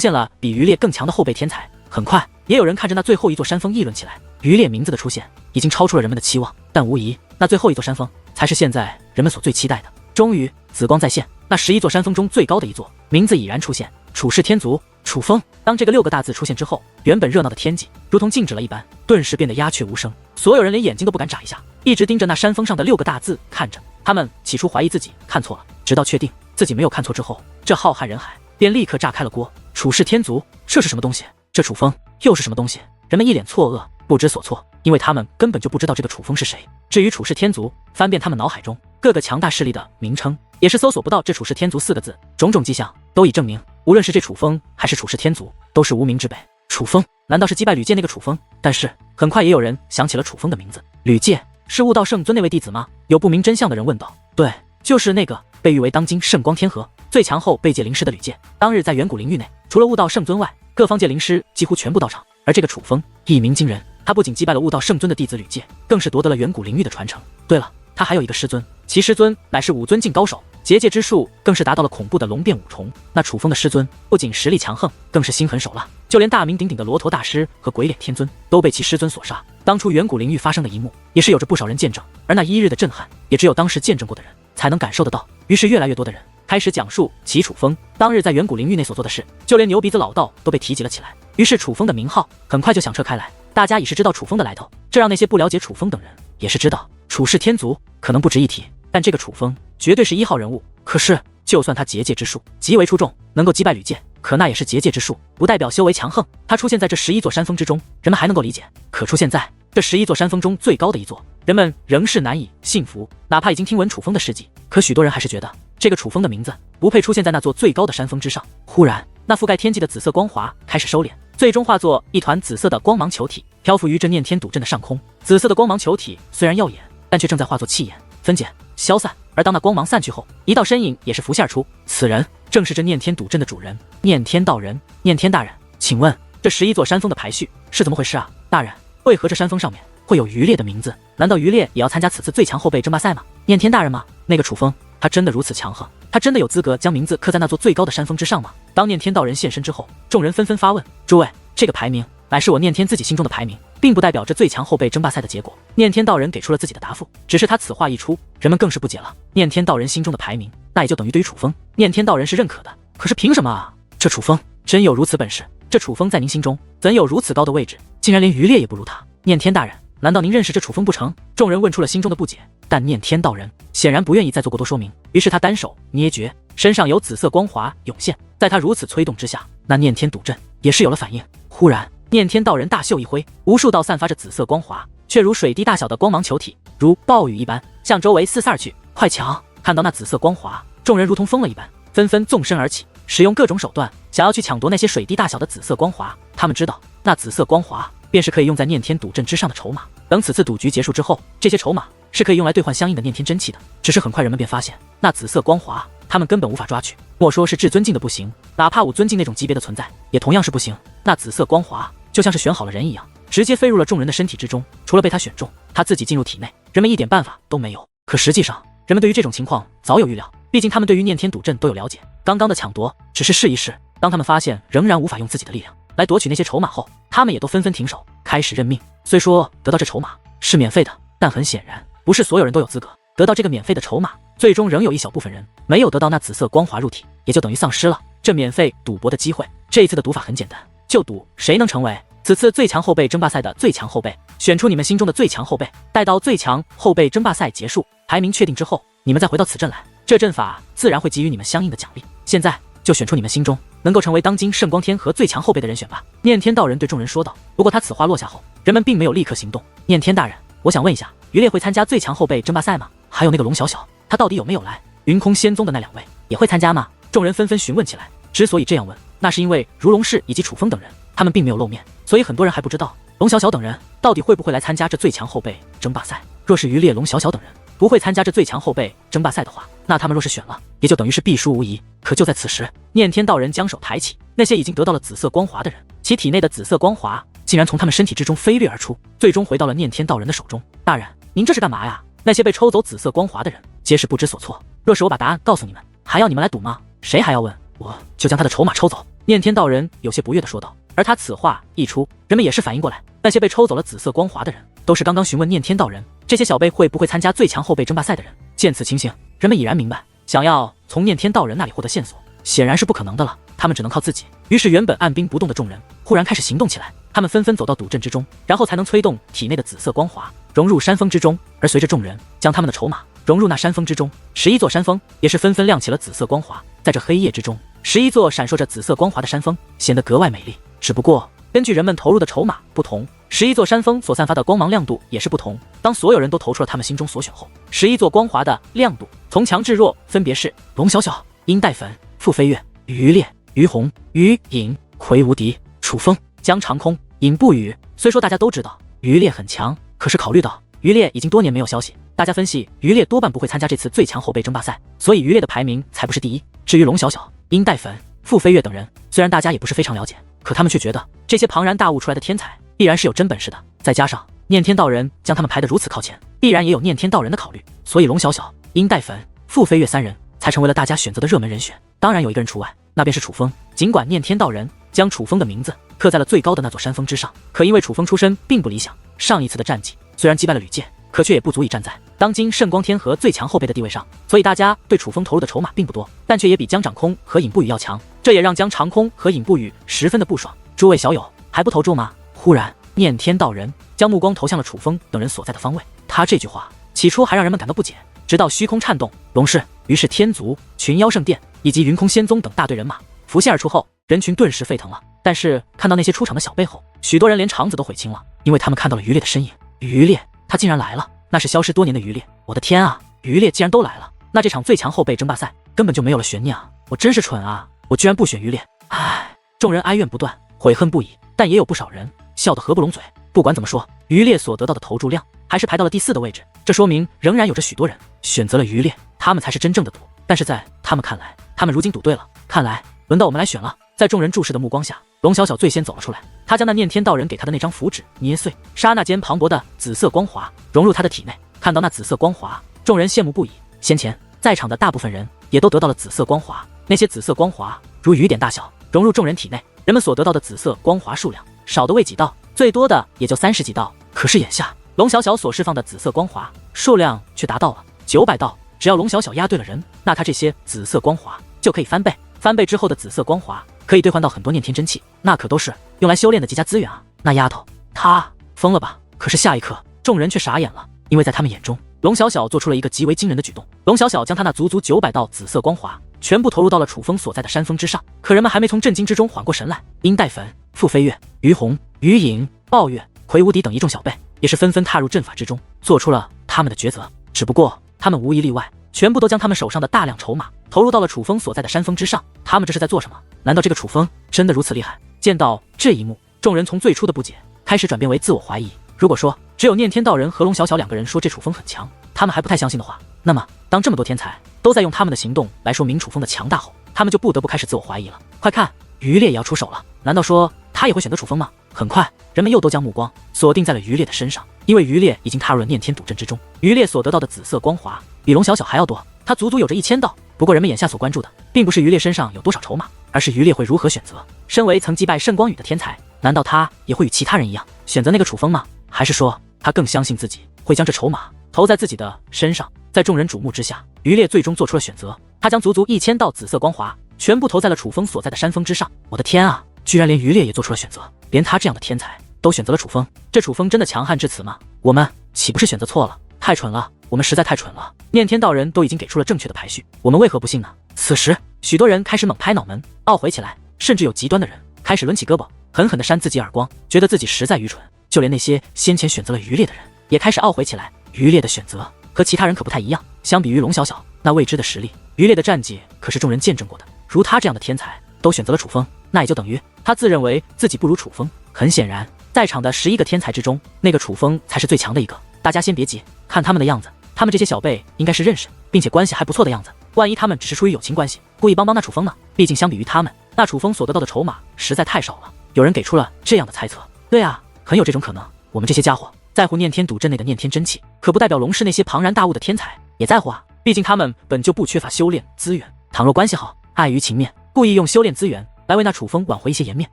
现了比余烈更强的后辈天才？很快也有人看着那最后一座山峰议论起来，余烈名字的出现已经超出了人们的期望，但无疑那最后一座山峰才是现在人们所最期待的。终于紫光再现，那11座山峰中最高的一座名字已然出现，楚氏天族楚风。当这个6个大字出现之后，原本热闹的天际如同静止了一般，顿时变得鸦雀无声。所有人连眼睛都不敢眨一下，一直盯着那山峰上的6个大字看着。他们起初怀疑自己看错了，直到确定自己没有看错之后，这浩瀚人海便立刻炸开了锅。楚氏天族，这是什么东西？这楚风又是什么东西？人们一脸错愕，不知所措，因为他们根本就不知道这个楚风是谁。至于楚氏天族，翻遍他们脑海中各个强大势力的名称，也是搜索不到这楚氏天族4个字。种种迹象都已证明，无论是这楚风还是楚氏天族，都是无名之辈。楚风难道是击败吕界那个楚风？但是很快也有人想起了楚风的名字，吕界是悟道圣尊那位弟子吗？有不明真相的人问道。对，就是那个被誉为当今圣光天河最强后辈界灵师的吕界。当日在远古灵域内，除了悟道圣尊外，各方界灵师几乎全部到场。而这个楚风一鸣惊人，他不仅击败了悟道圣尊的弟子吕界，更是夺得了远古灵域的传承。对了，他还有一个师尊，其师尊乃是5尊境高手，结界之术更是达到了恐怖的龙变5重。那楚风的师尊不仅实力强横，更是心狠手辣，就连大名鼎鼎的罗陀大师和鬼脸天尊都被其师尊所杀。当初远古灵域发生的一幕，也是有着不少人见证，而那1日的震撼，也只有当时见证过的人才能感受得到。于是越来越多的人开始讲述齐楚风当日在远古灵域内所做的事，就连牛鼻子老道都被提及了起来。于是楚风的名号很快就响彻开来，大家已是知道楚风的来头，这让那些不了解楚风等人也是知道，楚氏天族可能不值一提，但这个楚风绝对是1号人物。可是就算他结界之术极为出众，能够击败吕界，可那也是结界之术，不代表修为强横。他出现在这11座山峰之中，人们还能够理解，可出现在这11座山峰中最高的一座，人们仍是难以信服。哪怕已经听闻楚风的事迹，可许多人还是觉得这个楚风的名字不配出现在那座最高的山峰之上。忽然那覆盖天际的紫色光华开始收敛，最终化作一团紫色的光芒球体，漂浮于这念天赌阵的上空。紫色的光芒球体虽然耀眼，但却正在化作气焰分解消散。而当那光芒散去后，一道身影也是浮现而出，此人正是这念天赌阵的主人念天道人。念天大人，请问这11座山峰的排序是怎么回事啊？大人，为何这山峰上面会会有余烈的名字？难道余烈也要参加此次最强后辈争霸赛吗？念天大人吗？那个楚风，他真的如此强横？他真的有资格将名字刻在那座最高的山峰之上吗？当念天道人现身之后，众人纷纷发问：诸位，这个排名乃是我念天自己心中的排名，并不代表这最强后辈争霸赛的结果。念天道人给出了自己的答复，只是他此话一出，人们更是不解了。念天道人心中的排名，那也就等于对于楚风，念天道人是认可的。可是凭什么啊？这楚风真有如此本事？这楚风在您心中怎有如此高的位置，竟然连余烈也不如他？念天大人，难道您认识这楚风不成？众人问出了心中的不解，但念天道人显然不愿意再做过多说明，于是他单手捏诀，身上有紫色光华涌现，在他如此催动之下，那念天赌阵也是有了反应。忽然，念天道人大袖一挥，无数道散发着紫色光华，却如水滴大小的光芒球体，如暴雨一般向周围四散而去。快瞧，看到那紫色光华，众人如同疯了一般，纷纷纵身而起，使用各种手段，想要去抢夺那些水滴大小的紫色光华。他们知道，那紫色光华便是可以用在念天赌阵之上的筹码。等此次赌局结束之后，这些筹码是可以用来兑换相应的念天真气的。只是很快人们便发现，那紫色光华他们根本无法抓取，莫说是至尊境的不行，哪怕5尊境那种级别的存在，也同样是不行。那紫色光华就像是选好了人一样，直接飞入了众人的身体之中。除了被他选中，他自己进入体内，人们一点办法都没有。可实际上，人们对于这种情况早有预料，毕竟他们对于念天赌阵都有了解。刚刚的抢夺只是试一试，当他们发现仍然无法用自己的力量来夺取那些筹码后，他们也都纷纷停手，开始认命。虽说得到这筹码是免费的，但很显然不是所有人都有资格得到这个免费的筹码，最终仍有一小部分人没有得到那紫色光华入体，也就等于丧失了这免费赌博的机会。这一次的赌法很简单，就赌谁能成为此次最强后辈争霸赛的最强后辈，选出你们心中的最强后辈，待到最强后辈争霸赛结束，排名确定之后，你们再回到此阵来，这阵法自然会给予你们相应的奖励。现在就选出你们心中能够成为当今圣光天河最强后辈的人选吧。念天道人对众人说道。不过他此话落下后，人们并没有立刻行动。念天大人，我想问一下，余烈会参加最强后辈争霸赛吗？还有那个龙小小，他到底有没有来？云空仙宗的那2位也会参加吗？众人纷纷询问起来。之所以这样问，那是因为如龙氏以及楚风等人，他们并没有露面，所以很多人还不知道龙小小等人到底会不会来参加这最强后辈争霸赛。若是余烈、龙小小等人不会参加这最强后辈争霸赛的话，那他们若是选了，也就等于是必输无疑。可就在此时，念天道人将手抬起，那些已经得到了紫色光华的人，其体内的紫色光华竟然从他们身体之中飞掠而出，最终回到了念天道人的手中。大人，您这是干嘛呀？那些被抽走紫色光华的人皆是不知所措。若是我把答案告诉你们，还要你们来赌吗？谁还要问，我就将他的筹码抽走。念天道人有些不悦地说道。而他此话一出，人们也是反应过来，那些被抽走了紫色光华的人，都是刚刚询问念天道人这些小辈会不会参加最强后辈争霸赛的人。见此情形，人们已然明白，想要从念天道人那里获得线索，显然是不可能的了，他们只能靠自己。于是原本按兵不动的众人忽然开始行动起来，他们纷纷走到赌阵之中，然后才能催动体内的紫色光华融入山峰之中。而随着众人将他们的筹码融入那山峰之中，11座山峰也是纷纷亮起了紫色光华。在这黑夜之中，11座闪烁着紫色光华的山峰显得格外美丽。只不过根据人们投入的筹码不同，11座山峰所散发的光芒亮度也是不同。当所有人都投出了他们心中所选后，11座光华的亮度从强至弱分别是龙小小、殷黛粉、傅飞跃、余烈、于红、于隐、魁无敌、楚风、江长空、尹不语。虽说大家都知道余烈很强，可是考虑到余烈已经多年没有消息，大家分析余烈多半不会参加这次最强后辈争霸赛，所以余烈的排名才不是第一。至于龙小小、殷黛粉、傅飞跃等人，虽然大家也不是非常了解，可他们却觉得这些庞然大物出来的天才必然是有真本事的。再加上念天道人将他们排得如此靠前，必然也有念天道人的考虑，所以龙小小、殷黛粉、傅飞跃3人才成为了大家选择的热门人选。当然有一个人除外，那便是楚风。尽管念天道人将楚风的名字刻在了最高的那座山峰之上，可因为楚风出身并不理想，上一次的战绩虽然击败了吕界，可却也不足以站在当今圣光天河最强后辈的地位上，所以大家对楚风投入的筹码并不多，但却也比江长空和尹不语要强，这也让江长空和尹不语十分的不爽。诸位小友还不投注吗？忽然念天道人将目光投向了楚风等人所在的方位，他这句话起初还让人们感到不解，直到虚空颤动，龙氏、于是天族、群妖圣殿以及云空仙宗等大队人马浮现而出后，人群顿时沸腾了。但是看到那些出场的小辈后，许多人连肠子都悔青了，因为他们看到了余烈的身影。余烈，他竟然来了，那是消失多年的余烈。我的天啊，余烈既然都来了，那这场最强后辈争霸赛根本就没有了悬念啊！我真是蠢啊，我居然不选余烈。唉，众人哀怨不断，悔恨不已，但也有不少人笑得合不拢嘴。不管怎么说，余烈所得到的投注量还是排到了第4的位置，这说明仍然有着许多人选择了余烈，他们才是真正的赌。但是在他们看来，他们如今赌对了，看来轮到我们来选了。在众人注视的目光下，龙小小最先走了出来，他将那念天道人给他的那张符纸捏碎，刹那间磅礴的紫色光华融入他的体内。看到那紫色光华，众人羡慕不已。先前在场的大部分人也都得到了紫色光华，那些紫色光华如雨点大小，融入众人体内。人们所得到的紫色光华数量少的未几道，最多的也就30几道。可是眼下龙小小所释放的紫色光华数量却达到了900道。只要龙小小押对了人，那他这些紫色光华就可以翻倍。翻倍之后的紫色光华可以兑换到很多念天真气，那可都是用来修炼的极佳资源啊！那丫头，她疯了吧？可是下一刻，众人却傻眼了，因为在他们眼中，龙小小做出了一个极为惊人的举动。龙小小将他那足足900道紫色光华全部投入到了楚风所在的山峰之上。可人们还没从震惊之中缓过神来，殷代粉、傅飞跃、于红、于影、暴月、魁无敌等一众小辈也是纷纷踏入阵法之中，做出了他们的抉择。只不过他们无一例外，全部都将他们手上的大量筹码投入到了楚风所在的山峰之上。他们这是在做什么？难道这个楚风真的如此厉害？见到这一幕，众人从最初的不解开始转变为自我怀疑。如果说只有念天道人和龙小小2个人说这楚风很强，他们还不太相信的话，那么当这么多天才都在用他们的行动来说明楚风的强大后，他们就不得不开始自我怀疑了。快看，于烈也要出手了，难道说他也会选择楚风吗？很快，人们又都将目光锁定在了于烈的身上，因为于烈已经踏入了念天赌阵之中。于烈所得到的紫色光华比龙小小还要多，他足足有着1000道。不过人们眼下所关注的并不是于烈身上有多少筹码，而是于烈会如何选择。身为曾击败圣光羽的天才，难道他也会与其他人一样选择那个楚风吗？还是说他更相信自己会将这筹码投在自己的身上？在众人瞩目之下，于烈最终做出了选择，他将足足1000道紫色光华全部投在了楚风所在的山峰之上。我的天啊，居然连于烈也做出了选择，连他这样的天才都选择了楚风，这楚风真的强悍至此吗？我们岂不是选择错了？太蠢了，我们实在太蠢了！念天道人都已经给出了正确的排序，我们为何不信呢？此时，许多人开始猛拍脑门，懊悔起来，甚至有极端的人开始抡起胳膊，狠狠地扇自己耳光，觉得自己实在愚蠢。就连那些先前选择了于烈的人，也开始懊悔起来。于烈的选择和其他人可不太一样，相比于龙小小那未知的实力，于烈的战绩可是众人见证过的。如他这样的天才都选择了楚风，那也就等于他自认为自己不如楚风。很显然，在场的11个天才之中，那个楚风才是最强的一个。大家先别急，看他们的样子，他们这些小辈应该是认识并且关系还不错的样子。万一他们只是出于友情关系，故意帮那楚风呢？毕竟相比于他们，那楚风所得到的筹码实在太少了。有人给出了这样的猜测。对啊，很有这种可能。我们这些家伙在乎念天赌阵内的念天真气，可不代表龙氏那些庞然大物的天才也在乎啊。毕竟他们本就不缺乏修炼资源，倘若关系好，碍于情面，故意用修炼资源来为那楚风挽回一些颜面，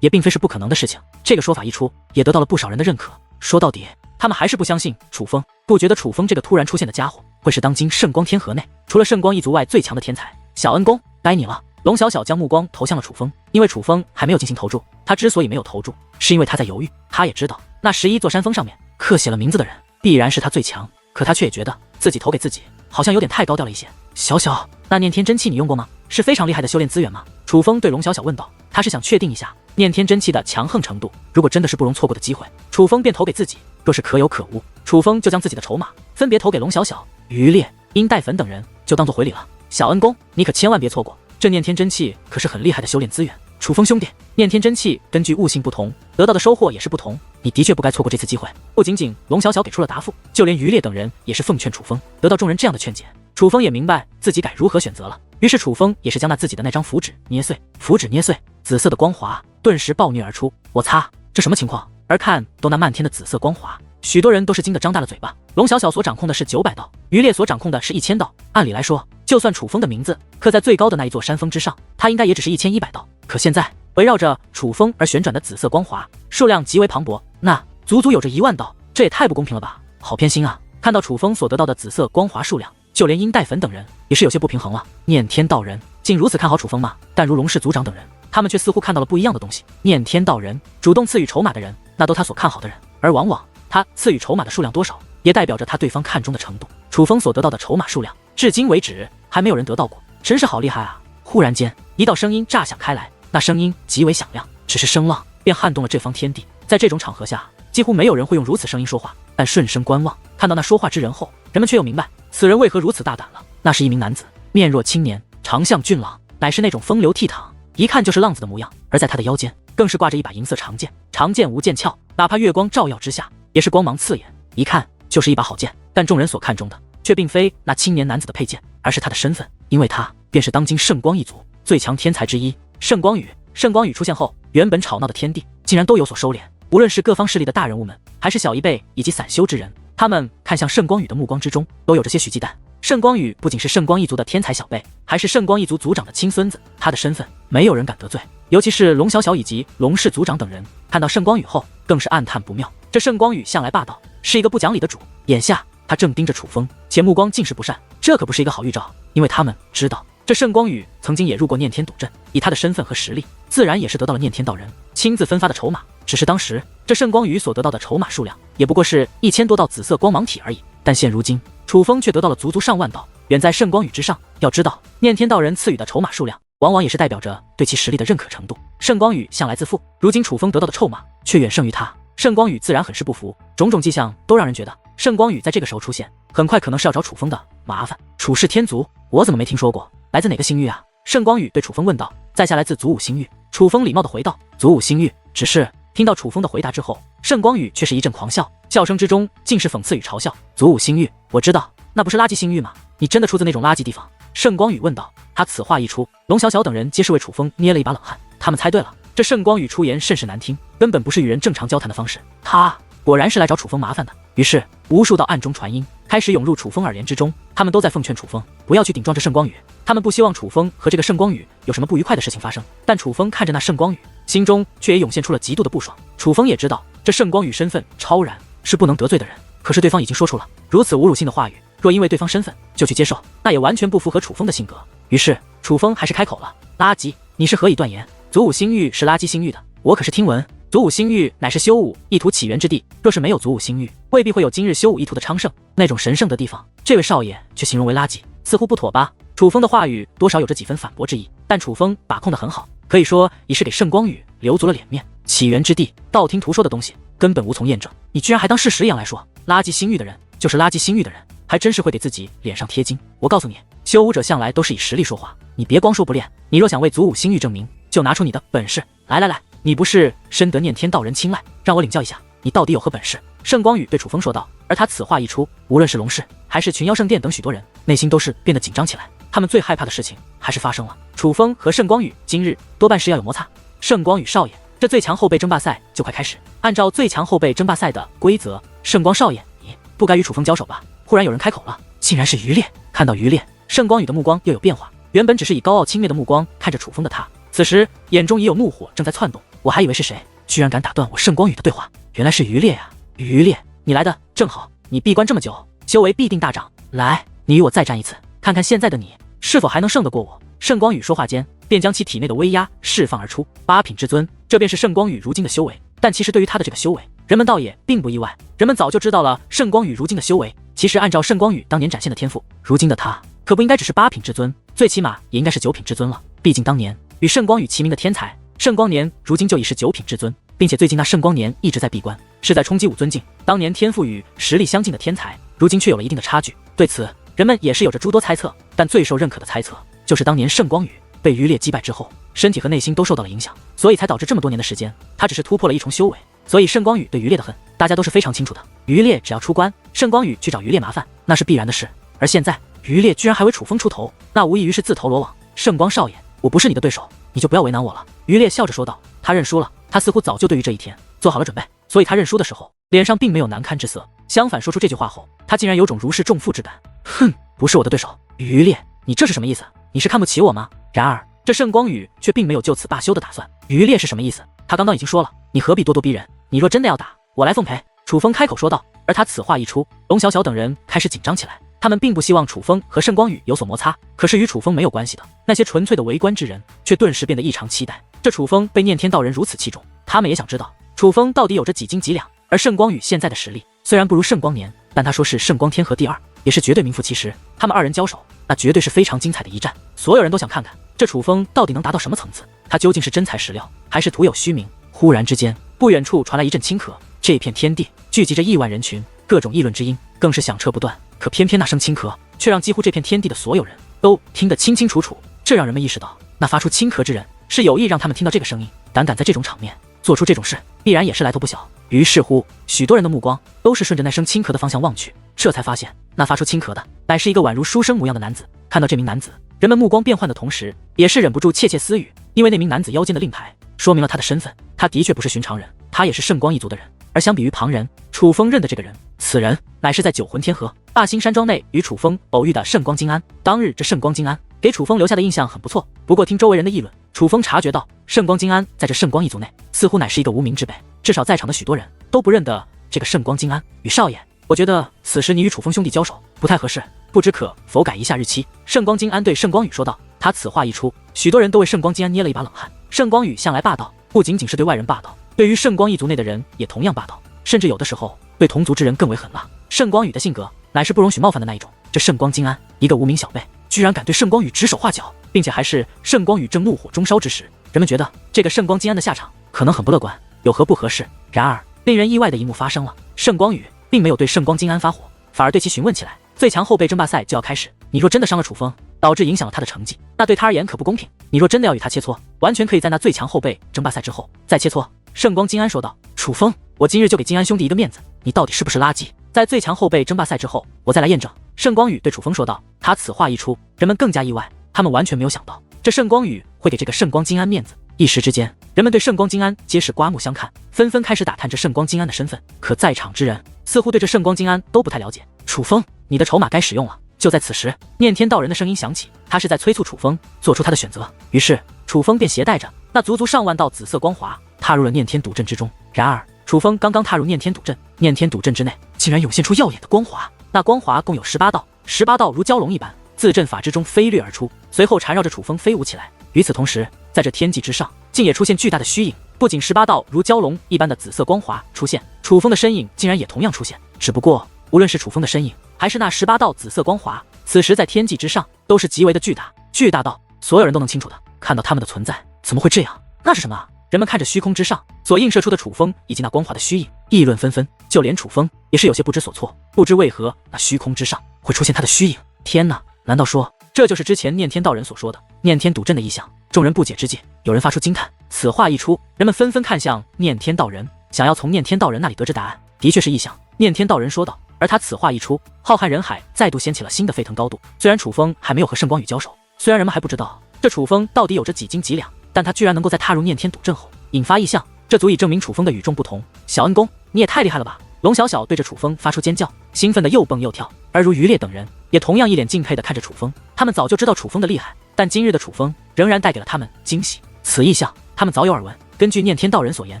也并非是不可能的事情。这个说法一出，也得到了不少人的认可。说到底，他们还是不相信楚风，不觉得楚风这个突然出现的家伙会是当今圣光天河内除了圣光一族外最强的天才。小恩公，该你了。龙小小将目光投向了楚风，因为楚风还没有进行投注，他之所以没有投注，是因为他在犹豫。他也知道那11座山峰上面刻写了名字的人必然是他最强，可他却也觉得自己投给自己好像有点太高调了一些。小小，那念天真气你用过吗？是非常厉害的修炼资源吗？楚风对龙小小问道。他是想确定一下念天真气的强横程度，如果真的是不容错过的机会，楚风便投给自己；若是可有可无，楚风就将自己的筹码分别投给龙小小、于烈、殷代粉等人，就当做回礼了。小恩公，你可千万别错过，这念天真气可是很厉害的修炼资源。楚风兄弟，念天真气根据悟性不同，得到的收获也是不同，你的确不该错过这次机会。不仅仅龙小小给出了答复，就连于烈等人也是奉劝楚风。得到众人这样的劝解，楚风也明白自己该如何选择了。于是楚风也是将那自己的那张符纸捏碎，符纸捏碎，紫色的光华顿时暴虐而出。我擦，这什么情况？而看都那漫天的紫色光华，许多人都是惊得张大了嘴巴。龙小小所掌控的是900道，于烈所掌控的是1000道。按理来说，就算楚风的名字刻在最高的那一座山峰之上，他应该也只是1100道。可现在围绕着楚风而旋转的紫色光华数量极为磅礴，那足足有着1万道，这也太不公平了吧！好偏心啊！看到楚风所得到的紫色光华数量，就连殷代粉等人也是有些不平衡了。念天道人竟如此看好楚风吗？但如龙氏族长等人，他们却似乎看到了不一样的东西。念天道人主动赐予筹码的人，那都他所看好的人，而往往他赐予筹码的数量多少，也代表着他对方看中的程度。楚风所得到的筹码数量，至今为止还没有人得到过，真是好厉害啊！忽然间，一道声音炸响开来，那声音极为响亮，只是声浪便撼动了这方天地。在这种场合下，几乎没有人会用如此声音说话，但顺声观望，看到那说话之人后，人们却又明白此人为何如此大胆了。那是一名男子，面若青年，长相俊朗，乃是那种风流倜傥，一看就是浪子的模样。而在他的腰间，更是挂着一把银色长剑，长剑无剑鞘，哪怕月光照耀之下，也是光芒刺眼，一看就是一把好剑。但众人所看重的，却并非那青年男子的佩剑，而是他的身份，因为他便是当今圣光一族最强天才之一，圣光羽。盛光宇出现后，原本吵闹的天地竟然都有所收敛。无论是各方势力的大人物们，还是小一辈以及散修之人，他们看向盛光宇的目光之中，都有着些许忌惮。盛光宇不仅是盛光一族的天才小辈，还是盛光一族族长的亲孙子，他的身份没有人敢得罪。尤其是龙小小以及龙氏族长等人，看到盛光宇后，更是暗叹不妙。这盛光宇向来霸道，是一个不讲理的主，眼下他正盯着楚风，且目光尽是不善，这可不是一个好预兆。因为他们知道，这盛光宇曾经也入过念天赌阵，以他的身份和实力，自然也是得到了念天道人亲自分发的筹码。只是当时这盛光宇所得到的筹码数量，也不过是1000多道紫色光芒体而已。但现如今，楚风却得到了足足上万道，远在盛光宇之上。要知道，念天道人赐予的筹码数量，往往也是代表着对其实力的认可程度。盛光宇向来自负，如今楚风得到的臭马却远胜于他，盛光宇自然很是不服。种种迹象都让人觉得，盛光宇在这个时候出现，很快可能是要找楚风的麻烦。楚氏天族，我怎么没听说过？来自哪个星域啊？盛光宇对楚风问道。在下来自祖武星域。楚风礼貌地回道。祖武星域。只是听到楚风的回答之后，盛光宇却是一阵狂笑，笑声之中尽是讽刺与嘲笑。祖武星域，我知道，那不是垃圾星域吗？你真的出自那种垃圾地方？盛光宇问道。他此话一出，龙小小等人皆是为楚风捏了一把冷汗。他们猜对了，这盛光宇出言甚是难听，根本不是与人正常交谈的方式。他果然是来找楚风麻烦的。于是无数道暗中传音开始涌入楚风耳帘之中，他们都在奉劝楚风不要去顶撞这盛光宇，他们不希望楚风和这个盛光宇有什么不愉快的事情发生。但楚风看着那盛光宇，心中却也涌现出了极度的不爽。楚风也知道这盛光宇身份超然，是不能得罪的人，可是对方已经说出了如此侮辱性的话语，若因为对方身份就去接受，那也完全不符合楚风的性格。于是楚风还是开口了。垃圾，你是何以断言祖武星域是垃圾星域的？我可是听闻祖武星域乃是修武一途起源之地，若是没有祖武星域，未必会有今日修武一途的昌盛。那种神圣的地方，这位少爷却形容为垃圾，似乎不妥吧？楚风的话语多少有着几分反驳之意，但楚风把控得很好，可以说已是给盛光宇留足了脸面。起源之地，道听途说的东西，根本无从验证，你居然还当事实一样来说。垃圾星域的人就是垃圾星域的人，还真是会给自己脸上贴金。我告诉你，修武者向来都是以实力说话，你别光说不练，你若想为祖武星域证明，就拿出你的本事来。来，你不是深得念天道人青睐，让我领教一下你到底有何本事。盛光宇对楚风说道。而他此话一出，无论是龙氏还是群妖圣殿等许多人，内心都是变得紧张起来。他们最害怕的事情还是发生了，楚风和盛光宇今日多半是要有摩擦。盛光宇少爷，这最强后辈争霸赛就快开始，按照最强后辈争霸赛的规则，盛光少爷你不该与楚风交手吧？忽然有人开口了，竟然是于烈。看到于烈，盛光宇的目光又有变化，原本只是以高傲轻蔑的目光看着楚风的他，此时眼中已有怒火正在窜动。我还以为是谁，居然敢打断我盛光宇的对话，原来是于烈呀！于烈，你来的正好，你闭关这么久，修为必定大涨。来，你与我再战一次，看看现在的你是否还能胜得过我。盛光宇说话间，便将其体内的威压释放而出。8品至尊，这便是盛光宇如今的修为。但其实对于他的这个修为，人们倒也并不意外，人们早就知道了盛光宇如今的修为。其实按照盛光宇当年展现的天赋，如今的他可不应该只是8品至尊，最起码也应该是9品至尊了。毕竟当年与盛光宇齐名的天才盛光年，如今就已是9品至尊，并且最近那盛光年一直在闭关，是在冲击5尊境。当年天赋与实力相近的天才，如今却有了一定的差距。对此，人们也是有着诸多猜测，但最受认可的猜测就是当年盛光宇被于烈击败之后，身体和内心都受到了影响，所以才导致这么多年的时间，他只是突破了1重修为。所以盛光宇对于烈的恨，大家都是非常清楚的。于烈只要出关，盛光宇去找于烈麻烦，那是必然的事。而现在于烈居然还为楚风出头，那无异于是自投罗网。盛光少爷，我不是你的对手，你就不要为难我了。于烈笑着说道。他认输了，他似乎早就对于这一天做好了准备，所以他认输的时候，脸上并没有难堪之色，相反说出这句话后，他竟然有种如释重负之感。哼，不是我的对手。于烈，你这是什么意思？你是看不起我吗？然而这盛光宇却并没有就此罢休的打算。于烈是什么意思？他刚刚已经说了，你何必咄咄逼人？你若真的要打，我来奉陪。楚风开口说道。而他此话一出，龙小小等人开始紧张起来，他们并不希望楚风和盛光宇有所摩擦，可是与楚风没有关系的那些纯粹的围观之人，却顿时变得异常期待。这楚风被念天道人如此器重，他们也想知道楚风到底有着几斤几两。而盛光宇现在的实力虽然不如盛光年，但他说是盛光天河第2，也是绝对名副其实。他们2人交手，那绝对是非常精彩的一战。所有人都想看看这楚风到底能达到什么层次，他究竟是真材实料，还是徒有虚名。忽然之间，不远处传来一阵轻咳，这片天地聚集着亿万人群，各种议论之音更是响彻不断。可偏偏那声轻咳却让几乎这片天地的所有人都听得清清楚楚，这让人们意识到，那发出轻咳之人是有意让他们听到这个声音。胆敢在这种场面做出这种事，必然也是来头不小。于是乎，许多人的目光都是顺着那声轻咳的方向望去，这才发现那发出轻咳的乃是一个宛如书生模样的男子。看到这名男子，人们目光变幻的同时，也是忍不住窃窃私语。因为那名男子腰间的令牌说明了他的身份，他的确不是寻常人，他也是圣光一族的人。而相比于旁人，楚风认得这个人，此人乃是在九魂天河大兴山庄内与楚风偶遇的圣光金安。当日这圣光金安给楚风留下的印象很不错，不过听周围人的议论，楚风察觉到圣光金安在这圣光一族内似乎乃是一个无名之辈，至少在场的许多人都不认得这个圣光金安。与少爷，我觉得此时你与楚风兄弟交手不太合适，不知可否改一下日期？圣光金安对圣光羽说道。他此话一出，许多人都为圣光金安捏了一把冷汗。圣光羽向来霸道，不仅仅是对外人霸道，对于圣光一族内的人也同样霸道，甚至有的时候对同族之人更为狠辣。圣光羽的性格乃是不容许冒犯的那一种，这圣光金安一个无名小辈，居然敢对圣光羽指手画脚，并且还是圣光羽正怒火中烧之时，人们觉得这个圣光金安的下场可能很不乐观，有何不合适？然而令人意外的一幕发生了，圣光羽并没有对圣光金安发火，反而对其询问起来。最强后辈争霸赛就要开始，你若真的伤了楚风，导致影响了他的成绩，那对他而言可不公平。你若真的要与他切磋，完全可以在那最强后辈争霸赛之后再切磋。圣光金安说道。楚风，我今日就给金安兄弟一个面子，你到底是不是垃圾？在最强后辈争霸赛之后，我再来验证。圣光羽对楚风说道。他此话一出，人们更加意外，他们完全没有想到这圣光羽会给这个圣光金安面子。一时之间，人们对圣光金安皆是刮目相看，纷纷开始打探这圣光金安的身份。可在场之人似乎对这圣光金安都不太了解。楚风，你的筹码该使用了。就在此时，念天道人的声音响起，他是在催促楚风做出他的选择。于是楚风便携带着那足足上万道紫色光华，踏入了念天赌阵之中。然而楚风刚刚踏入念天赌阵，念天赌阵之内竟然涌现出耀眼的光华，那光华共有18道，18道如蛟龙一般自阵法之中飞掠而出，随后缠绕着楚风飞舞起来。与此同时，在这天际之上竟也出现巨大的虚影，不仅18道如蛟龙一般的紫色光华出现，楚风的身影竟然也同样出现。只不过无论是楚风的身影还是那18道紫色光华，此时在天际之上都是极为的巨大，巨大到所有人都能清楚的看到他们的存在。怎么会这样？那是什么？人们看着虚空之上所映射出的楚风以及那光华的虚影，议论纷纷，就连楚风也是有些不知所措，不知为何那虚空之上会出现他的虚影。天哪，难道说这就是之前念天道人所说的念天赌阵的意象？众人不解之际，有人发出惊叹。此话一出，人们纷纷看向念天道人，想要从念天道人那里得知答案。的确是异象，念天道人说道。而他此话一出，浩瀚人海再度掀起了新的沸腾高度。虽然楚风还没有和圣光羽交手，虽然人们还不知道这楚风到底有着几斤几两，但他居然能够在踏入念天赌阵后引发异象，这足以证明楚风的与众不同。小恩公，你也太厉害了吧！龙小小对着楚风发出尖叫，兴奋的又蹦又跳。而如余烈等人也同样一脸敬佩的看着楚风，他们早就知道楚风的厉害，但今日的楚风仍然带给了他们惊喜。此异象他们早有耳闻。根据念天道人所言，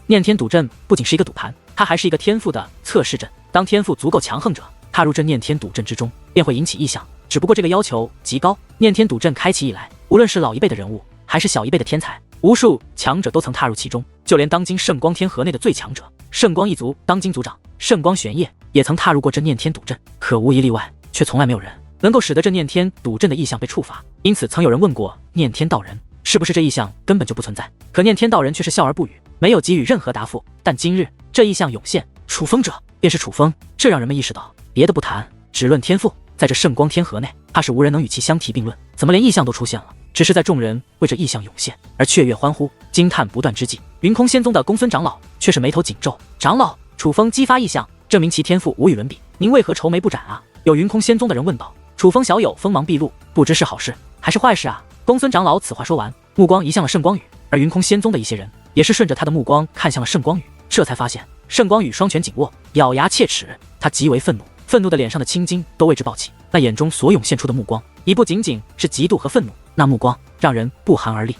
念天赌阵不仅是一个赌盘，它还是一个天赋的测试阵。当天赋足够强横者踏入这念天赌阵之中，便会引起异象。只不过这个要求极高，念天赌阵开启以来，无论是老一辈的人物还是小一辈的天才，无数强者都曾踏入其中，就连当今圣光天河内的最强者圣光一族当今族长圣光玄烨也曾踏入过这念天赌阵。可无一例外，却从来没有人能够使得这念天赌阵的异象被触发。因此曾有人问过念天道人，是不是这异象根本就不存在？可念天道人却是笑而不语，没有给予任何答复。但今日这异象涌现，楚风者便是楚风，这让人们意识到，别的不谈，只论天赋，在这圣光天河内，怕是无人能与其相提并论。怎么连异象都出现了？只是在众人为这异象涌现而雀跃欢呼、惊叹不断之际，云空仙宗的公孙长老却是眉头紧皱。长老，楚风激发异象，证明其天赋无与伦比，您为何愁眉不展啊？有云空仙宗的人问道。楚风小友锋芒毕露，不知是好事还是坏事啊？公孙长老此话说完，目光移向了圣光羽，而云空仙宗的一些人也是顺着他的目光看向了圣光羽，这才发现圣光羽双拳紧握，咬牙切齿，他极为愤怒，愤怒的脸上的青筋都为之暴起，那眼中所涌现出的目光已不仅仅是嫉妒和愤怒，那目光让人不寒而栗。